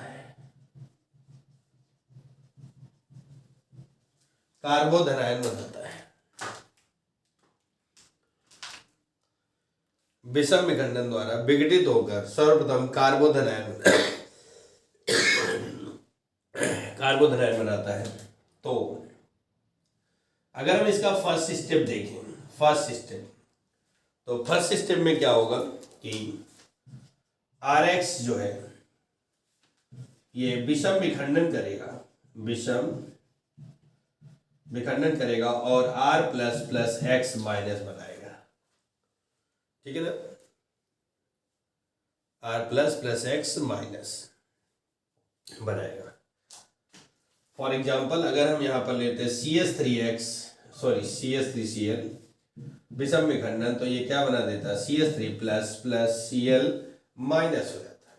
विषम विखंडन द्वारा विघटित होकर सर्वप्रथम कार्बोधनायन बनाता है। तो अगर हम इसका फर्स्ट स्टेप देखें, तो फर्स्ट स्टेप में क्या होगा कि RX जो है ये विषम विखंडन करेगा और R plus plus X minus बनाएगा, ठीक है ना। R plus plus X minus बनाएगा। फॉर एग्जाम्पल अगर हम यहाँ पर लेते हैं CH3Cl विषम विखंडन, तो ये क्या बना देता है, CH3 plus plus Cl minus हो जाता है।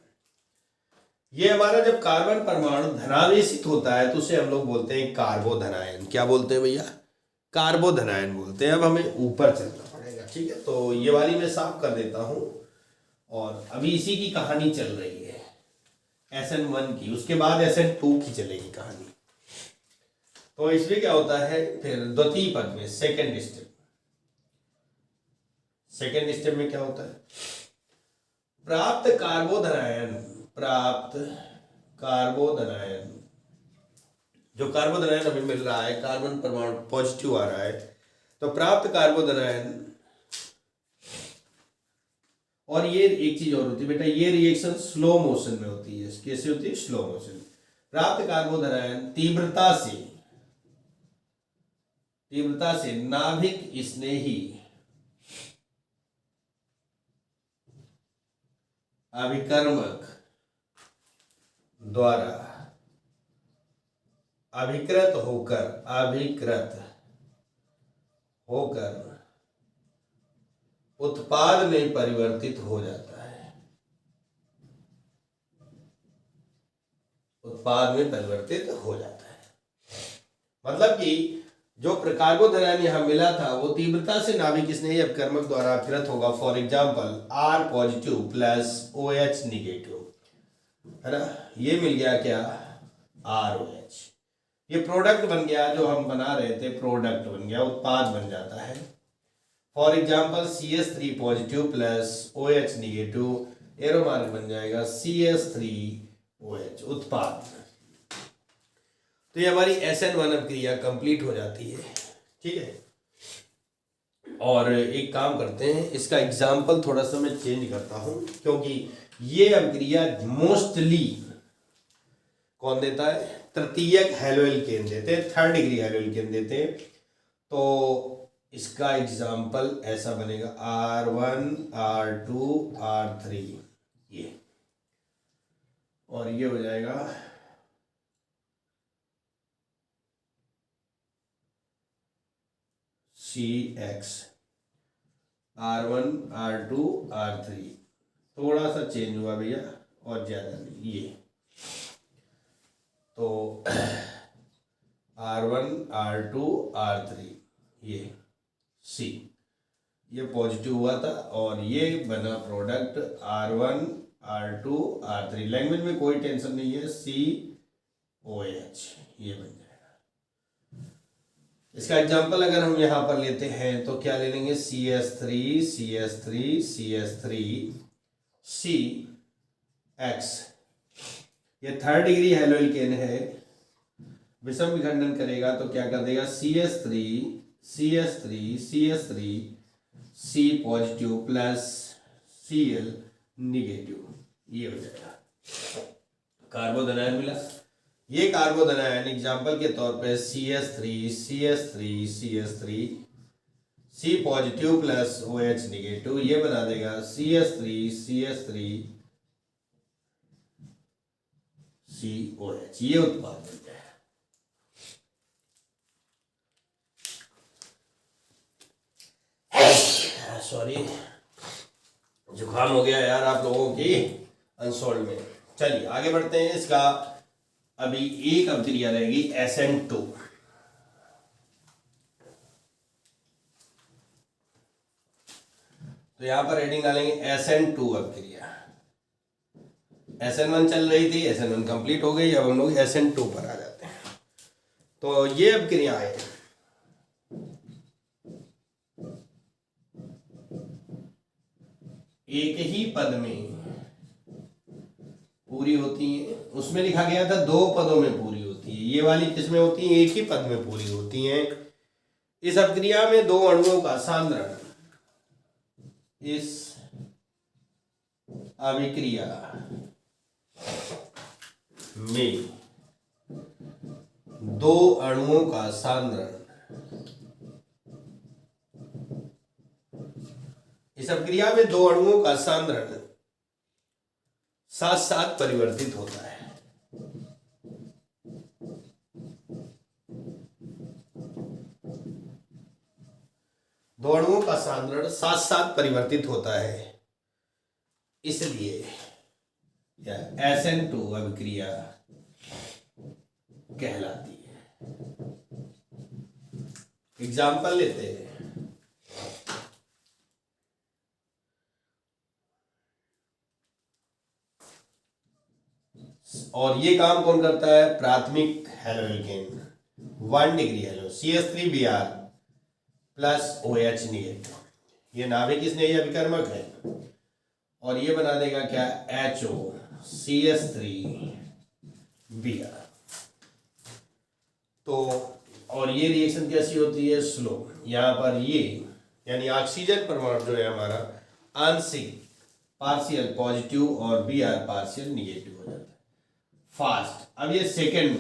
ये हमारा जब कार्बन परमाणु धनावेशित होता है तो उसे हम लोग बोलते हैं कार्बोधनायन। क्या बोलते हैं भैया, कार्बोधनायन बोलते हैं। अब हमें ऊपर चलना पड़ेगा, ठीक है। तो ये वाली मैं साफ कर देता हूं और अभी इसी की कहानी चल रही है SN1 की, उसके बाद SN2 की चलेगी कहानी। तो इसमें क्या होता है फिर द्वितीय पद में सेकंड स्टेप में क्या होता है, प्राप्त कार्बोधनायन जो कार्बोधनायन हमें मिल रहा है, कार्बन परमाणु पॉजिटिव आ रहा है, तो प्राप्त कार्बोधनायन, और ये एक चीज और होती है बेटा, ये रिएक्शन स्लो मोशन में होती है। कैसे होती है? Slow motion. प्राप्त कार्बोधनायन तीव्रता से नाभिक स्नेही अभिकर्मक द्वारा अभिकृत होकर उत्पाद में परिवर्तित हो जाता है। मतलब कि जो कार्बोधनायन यहां मिला था वो तीव्रता से नाभिक स्नेही अपकर्मक द्वारा अपकृत होगा। For example R positive plus OH negative, है ना, ये मिल गया क्या? ROH। ये प्रोडक्ट बन गया, जो हम बना रहे थे प्रोडक्ट बन गया, उत्पाद बन जाता है। For example CH3 positive plus OH negative, arrow mark बन जाएगा CH3OH, उत्पाद। तो ये हमारी SN1 अभिक्रिया कंप्लीट हो जाती है। ठीक है, और एक काम करते हैं, इसका एग्जाम्पल थोड़ा सा मैं चेंज करता हूं, क्योंकि ये अभिक्रिया मोस्टली कौन देता है? तृतीयक हैलोइल केन देते हैं, थर्ड डिग्री हैलोइल केन देते हैं। तो इसका एग्जाम्पल ऐसा बनेगा R1 R2 R3, ये, और ये हो जाएगा CX R1 R2 R3, थोड़ा सा चेंज हुआ भैया और ज्यादा नहीं। ये तो R1 R2 R3, ये C, ये पॉजिटिव हुआ था और ये बना product R1 R2 R3। Language में कोई टेंशन नहीं है, COH, ये बन जाएगा। इसका एग्जाम्पल अगर हम यहाँ पर लेते हैं तो क्या ले लेंगे? CH3 CH3 CH3 CX, ये थर्ड डिग्री हैलोइल केन है, विषम विखंडन करेगा तो क्या कर देगा? CH3 CH3 CH3 C positive plus Cl negative, ये हो जाएगा। कार्बोधनायन मिला। ये कार्बोधनायन एग्जाम्पल के तौर पे CH3 CH3 CH3 C positive plus OH negative, ये बना देगा CH3 CH3 COH, ये उत्पाद बन जाएगा। सॉरी, जुकाम हो गया यार आप लोगों की अनसोल्ड में। चलिए आगे बढ़ते हैं। इसका अभी एक अभिक्रिया रहेगी SN2। तो यहां पर हेडिंग डालेंगे SN2 अभिक्रिया। SN1 चल रही थी, SN1 कंप्लीट हो गई, अब हम लोग SN2 पर आ जाते हैं। तो ये अभिक्रिया है, एक ही पद में पूरी होती है। उसमें लिखा गया था 2 पदों में पूरी होती है, ये वाली किसमें होती है? एक ही पद में पूरी होती है। इस अभिक्रिया में 2 अणुओं का सांद्रण, इस अभिक्रिया में 2 अणुओं का सांद्रण, इस अभिक्रिया में 2 अणुओं का सांद्रण साथ साथ परिवर्तित होता है। दो अणुओं का सांद्रण साथ साथ परिवर्तित होता है, इसलिए SN2 अभिक्रिया कहलाती है। एग्जाम्पल लेते हैं। और ये काम कौन करता है? प्राथमिक हैलोइल केन। 1 डिग्री है जो CH3Br प्लस OH निगेटिव, ये नाभिक स्नेही अभिकर्मक है और ये बना देगा क्या HO CH3Br। तो और ये रिएक्शन कैसी होती है स्लो, यहाँ पर ये यानी ऑक्सीजन परमाणु जो है हमारा आंशिक पार्शियल पॉजिटिव और Br पार्शियल निगेटिव हो जाता है फास्ट। अब ये सेकंड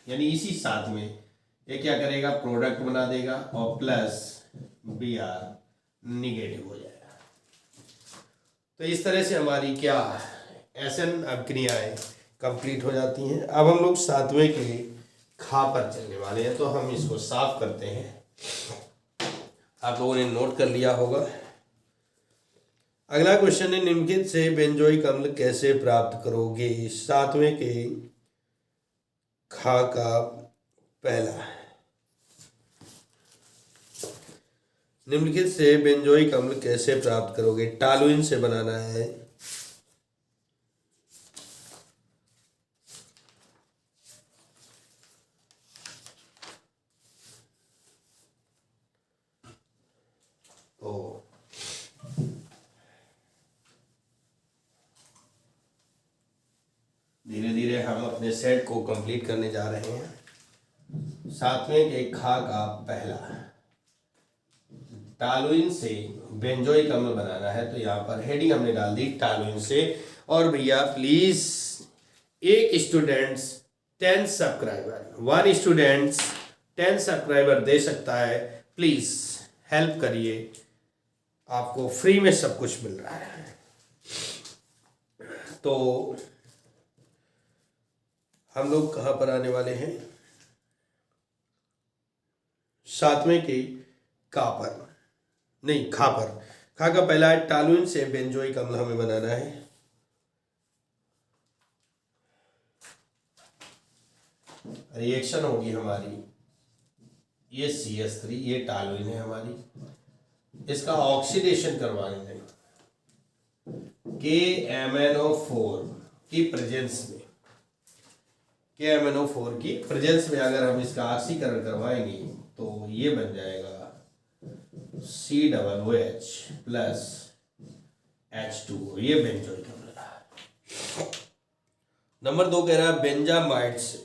यानी इसी साथ में ये क्या करेगा प्रोडक्ट बना देगा और प्लस Br निगेटिव हो जाएगा। तो इस तरह से हमारी क्या एसन अभिक्रियाएं कंप्लीट हो जाती हैं। अब हम लोग सातवें के खा पर चलने वाले हैं, तो हम इसको साफ करते हैं। आप लोगों ने नोट कर लिया होगा। अगला क्वेश्चन है निम्नलिखित से बेंजोइक अम्ल कैसे प्राप्त करोगे। सातवें के खा का पहला, निम्नलिखित से बेंजोइक अम्ल कैसे प्राप्त करोगे। टॉलुइन से बनाना है। धीरे धीरे हम अपने सेट को कंप्लीट करने जा रहे हैं। सातवें के खा का पहला, टॉलुइन से बेंजोइक अम्ल बनाना है, तो यहाँ पर हेडिंग हमने डाल दी टॉलुइन से। और भैया प्लीज एक स्टूडेंट्स 10 सब्सक्राइबर, 1 स्टूडेंट्स 10 सब्सक्राइबर दे सकता है, प्लीज हेल्प करिए, आपको फ्री में सब कुछ मिल रहा है। तो हम लोग कहाँ पर आने वाले हैं, सातवें के का पर नहीं खा पर। खा का पहला है टॉलुइन से बेंजोइक अम्ल हमें बनाना है। रिएक्शन होगी हमारी, ये CH3 ये टॉलुइन है हमारी, इसका ऑक्सीडेशन करवाएंगे KMnO4 की प्रेजेंस में। KMnO4 की प्रेजेंस में अगर हम इसका ऑक्सीकरण करवाएंगे तो ये बन जाएगा COOH प्लस H2O, ये बेंजोइक अम्ल। नंबर 2 कह रहा है बेंजामाइड से।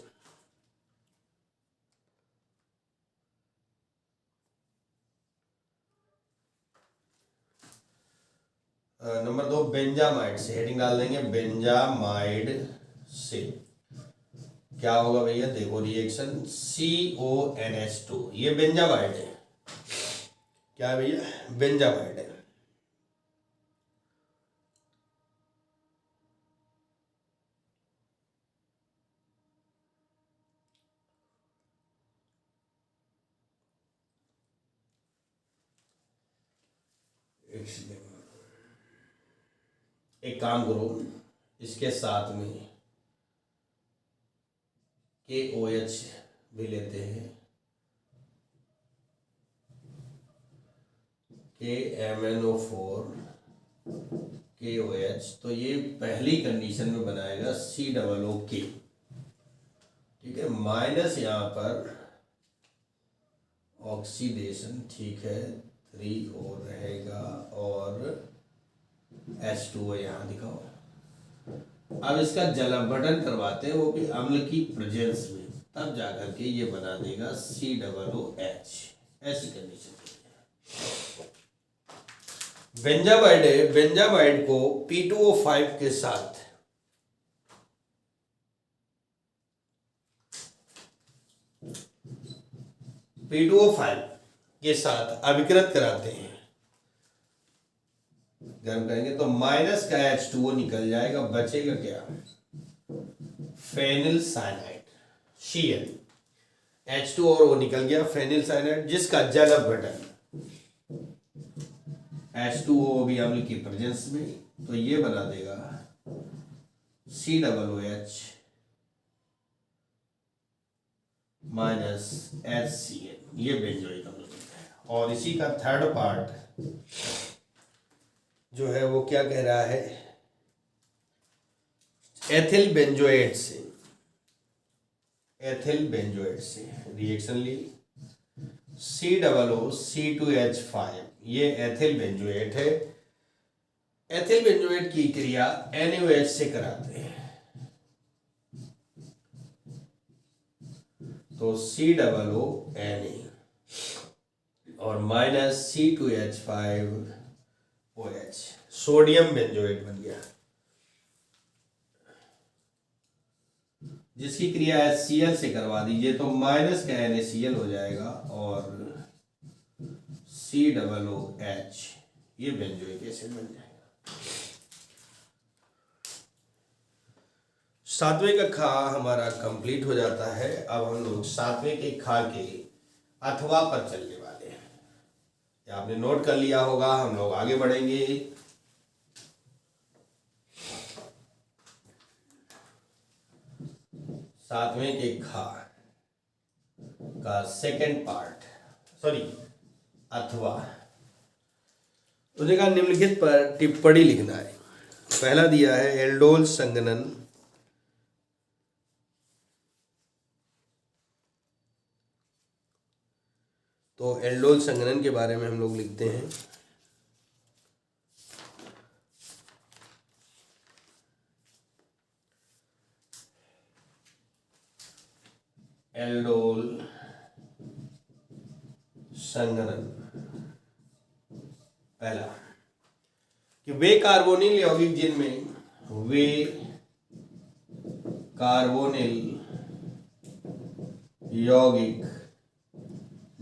नंबर 2 बेंजामाइड से, हेडिंग डाल देंगे बेंजामाइड से। क्या होगा भैया देखो रिएक्शन CONH2, ये बेंजामाइड है। क्या है भैया बेंजामाइड है। एक काम करो, इसके साथ में KOH भी लेते हैं, KMnO4 KOH, तो ये पहली कंडीशन में बनाएगा COOK, ठीक है, माइनस यहाँ पर ऑक्सीडेशन, ठीक है, 3 और रहेगा और H2O यहाँ दिखाओ। अब इसका जल अपघटन करवाते हैं, वो भी अम्ल की प्रेजेंस में, तब जाकर के ये बना देगा COOH। ऐसी कंडीशन बेंजामाइड है। बेंजामाइड को P2O5 के साथ P2O5 के साथ अभिकृत कराते हैं, गर्म करेंगे तो माइनस का H2O निकल जाएगा, बचेगा क्या फेनिल साइनाइड Cl। H2O और वो निकल गया फेनिल साइनाइड, जिसका जल अपघटन H2O भी अम्ल की प्रेजेंस में, तो ये बना देगा COOH माइनस HCl, ये बेंजोइक अम्ल है। और इसी का थर्ड पार्ट जो है वो क्या कह रहा है, एथिल बेंजोएट से। एथिल बेंजोएट से रिएक्शन ली, COO C2H5 ये एथिल बेंजोएट है। एथिल बेंजोएट की क्रिया NaOH से कराते हैं, तो COO Na और माइनस C2H5OH सोडियम बेंजोएट बन गया, जिसकी क्रिया HCl से करवा दीजिए तो माइनस का NaCl हो जाएगा और COOH ये बेंजोइक एसिड बन जाएगा। सातवें का खा हमारा कंप्लीट हो जाता है। अब हम लोग सातवें के खा के अथवा पर चलने वाले हैं। आपने नोट कर लिया होगा, हम लोग आगे बढ़ेंगे। सातवें के खा का सेकंड पार्ट अथवा उसने कहा निम्नलिखित पर टिप्पणी लिखना है। पहला दिया है एल्डोल संघनन, तो एल्डोल संघनन के बारे में हम लोग लिखते हैं। एल्डोल संघनन पहला कि वे कार्बोनिल यौगिक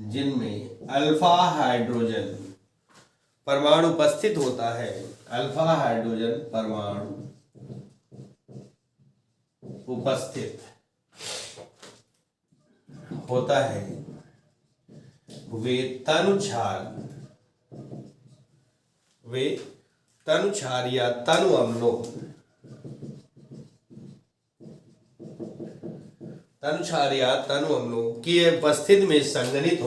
जिनमें अल्फा हाइड्रोजन परमाणु उपस्थित होता है, अल्फा हाइड्रोजन परमाणु उपस्थित होता है, वे तनुक्षार या तनु अम्लों की उपस्थिति में संघनित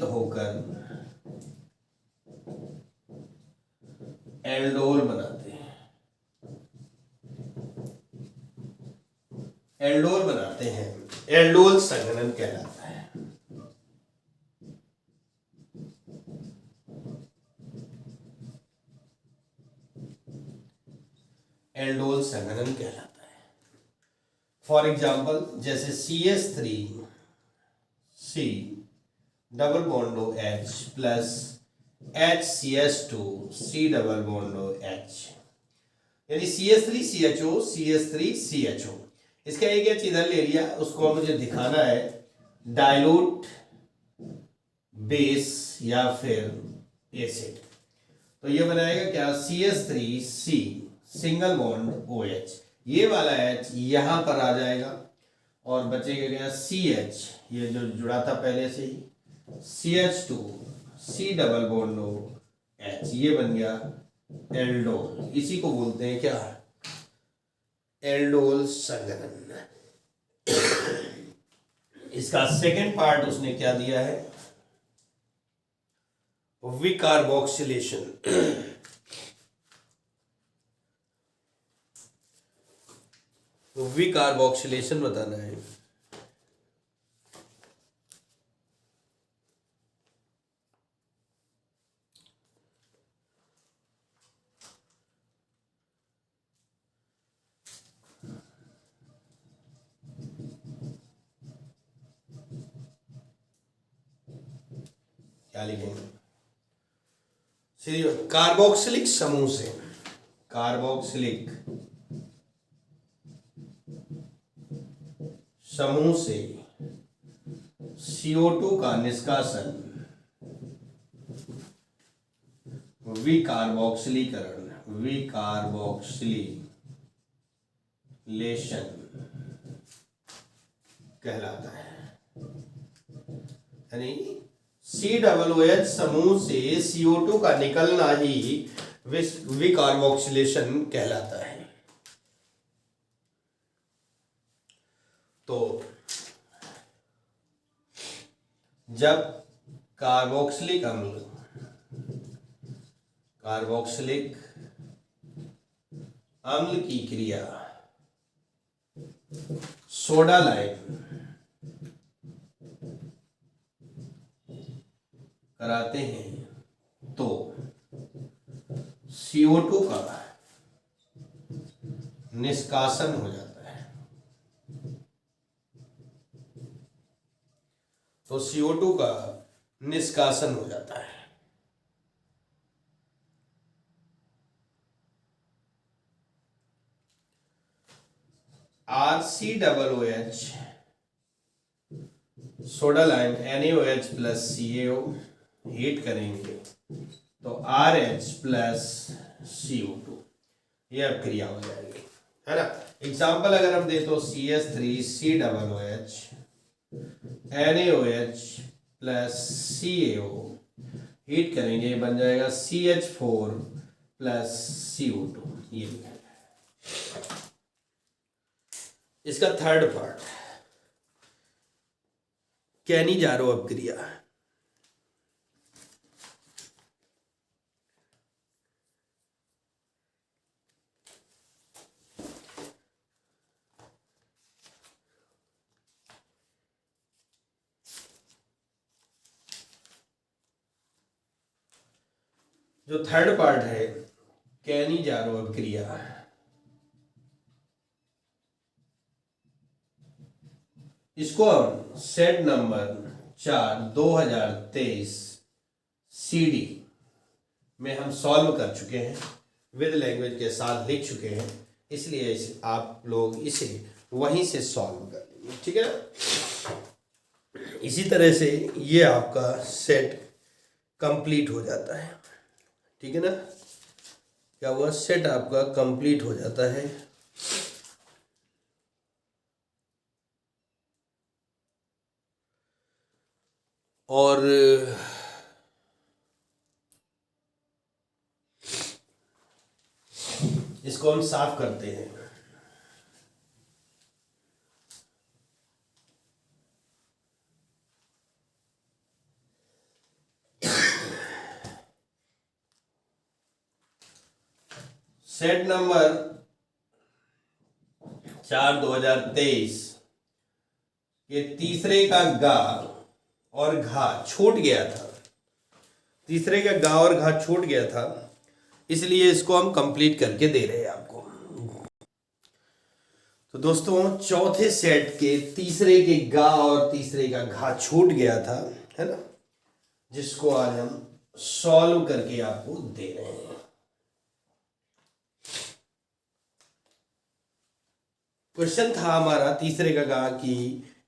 होकर एल्डोल बनाते हैं। एल्डोल संघनन कहलाता है। एल्डोल संघनन कहलाता है। फॉर एग्जाम्पल जैसे CH3C double bond OH plus HCH2 C double bond OH, यानी CH3CHO इसका एक एच इधर ले लिया, उसको मुझे दिखाना है डाइल्यूट बेस या फिर एसिड, तो ये बनाएगा क्या CH3C सिंगल बॉन्ड OH, ये वाला H यहां पर आ जाएगा और बचेगा क्या CH, ये जो जुड़ा था पहले से ही CH2 C double bond OH, ये बन गया एल्डोल। इसी को बोलते हैं क्या एल्डोल संघनन। इसका सेकंड पार्ट उसने क्या दिया है विकार्बोक्सिलेशन। विकार्बोक्सिलेशन बताना है। क्या लिखेंगे? सीधे कार्बोक्सिलिक समूह से CO2 का निष्कासन विकार्बोक्सिलेशन कहलाता है। यानी COOH समूह से CO2 का निकलना ही विकार्बोक्सिलेशन कहलाता है। तो जब कार्बोक्सिलिक अम्ल की क्रिया सोडा लाइम कराते हैं तो CO2 का निष्कासन हो जाता है। तो CO2 का निष्कासन हो जाता है। RCOOH soda lime NaOH plus CaO heat करेंगे तो RH प्लस CO2 ये अब क्रिया हो जाएगी, है ना। एग्जाम्पल अगर हम दें तो CH3COOH NaOH plus CaO heat करेंगे बन जाएगा CH4 प्लस CO2। ये लिखा है। इसका थर्ड पार्ट कैनिजारो अपक्रिया। जो थर्ड पार्ट है कैनिजारो अपक्रिया, इसको हम सेट नंबर 4 2023 CD में हम सॉल्व कर चुके हैं, विद लैंग्वेज के साथ लिख चुके हैं, इसलिए आप लोग इसे वहीं से सॉल्व कर लेंगे, ठीक है ना। इसी तरह से ये आपका सेट कंप्लीट हो जाता है, ठीक है ना। क्या हुआ, सेट आपका कंप्लीट हो जाता है। और इसको हम साफ करते हैं। सेट नंबर 4 2023 के तीसरे का गा और घा छूट गया था, तीसरे का गा और घा छूट गया था, इसलिए इसको हम कंप्लीट करके दे रहे हैं आपको। तो दोस्तों चौथे सेट के तीसरे के गा और तीसरे का घा छूट गया था, है ना, जिसको आज हम सॉल्व करके आपको दे रहे हैं। क्वेश्चन था हमारा तीसरे का गा की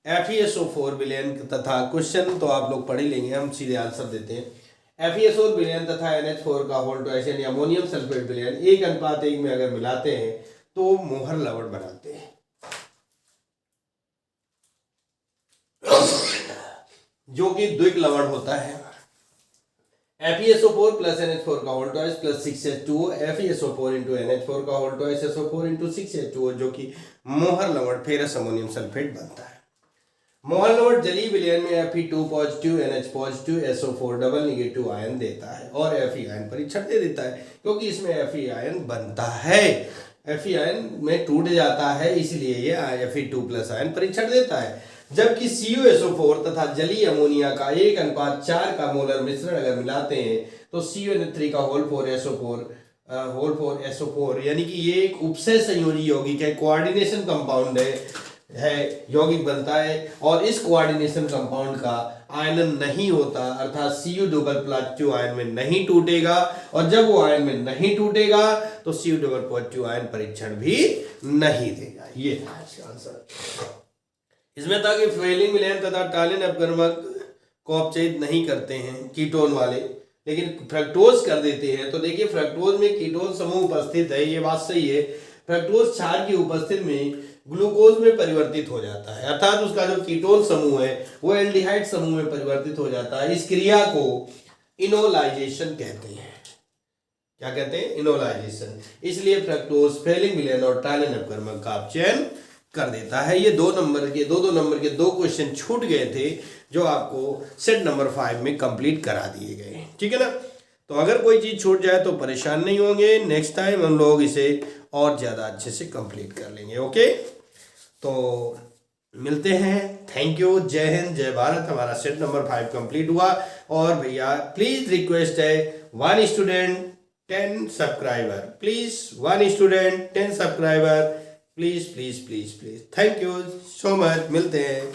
FeSO4 विलयन तथा, क्वेश्चन तो आप लोग पढ़ ही लेंगे, हम सीधे आंसर देते हैं। FeSO विलयन तथा NH4 का वोल्टोएशन यानी अमोनियम सल्फेट विलयन 1:1 में अगर मिलाते हैं तो मोहर लवण बनाते हैं, जो कि द्विक लवण होता है। FeSO4 प्लस NH4 का वोल्टोएस plus 6H2O, FeSO4 into NH4 का वोल्टोएस SO4 इंटू 6H2O, जो कि मोहर लवण फेरस अमोनियम सल्फेट बनता है। मोहर लवण जलीय विलयन में Fe2 positive NH positive SO4 double negative ion देता है और Fe आयन परीक्षण दे देता है, क्योंकि इसमें Fe आयन बनता है, Fe आयन में टूट जाता है, इसलिए ये Fe2 प्लस आयन परीक्षण देता है। जबकि CuSO4 तथा जलीय अमोनिया का 1:4 का मोलर मिश्रण अगर मिलाते हैं तो CuNH3 का होल 4 SO4 यानी कि ये एक उपसय संयोजी यौगिक है, कोऑर्डिनेशन कंपाउंड है यौगिक बनता है, और इस कोऑर्डिनेशन कंपाउंड का आयनन नहीं होता, अर्थात Cu डबल पॉजिटिव आयन में नहीं टूटेगा, और जब वो आयन में नहीं टूटेगा तो Cu डबल पॉजिटिव आयन परीक्षण भी नहीं देगा। ये था इसका आंसर। इसमें था कि फेलिंग विलयन तथा टालिन अपकर्मक को अपचयित नहीं करते हैं कीटोन वाले, लेकिन फ्रक्टोज कर देते हैं। तो देखिए फ्रक्टोज में कीटोन समूह उपस्थित है, ये बात सही है। फ्रक्टोज क्षार की उपस्थिति में ग्लूकोज में परिवर्तित हो जाता है, अर्थात उसका जो कीटोन समूह है वो एल्डिहाइड समूह में परिवर्तित हो जाता है। इस क्रिया को इनोलाइजेशन कहते हैं। क्या कहते हैं? इनोलाइजेशन। इसलिए फ्रक्टोज फेलिंग विलयन और टालिन अपकर्मक का अपचयन कर देता है। ये दो नंबर के दो क्वेश्चन छूट गए थे, जो आपको सेट नंबर 5 में कंप्लीट करा दिए गए, ठीक है ना। तो अगर कोई चीज छूट जाए तो परेशान नहीं होंगे, नेक्स्ट टाइम हम लोग इसे और ज़्यादा अच्छे से कंप्लीट कर लेंगे। ओके, तो मिलते हैं। Thank you. जय हिंद, जय भारत। हमारा सेट नंबर 5 कंप्लीट हुआ। और भैया प्लीज रिक्वेस्ट है, 1 student 10 subscriber, please 1 student 10 subscriber, please please please please. Thank you so much. मिलते हैं।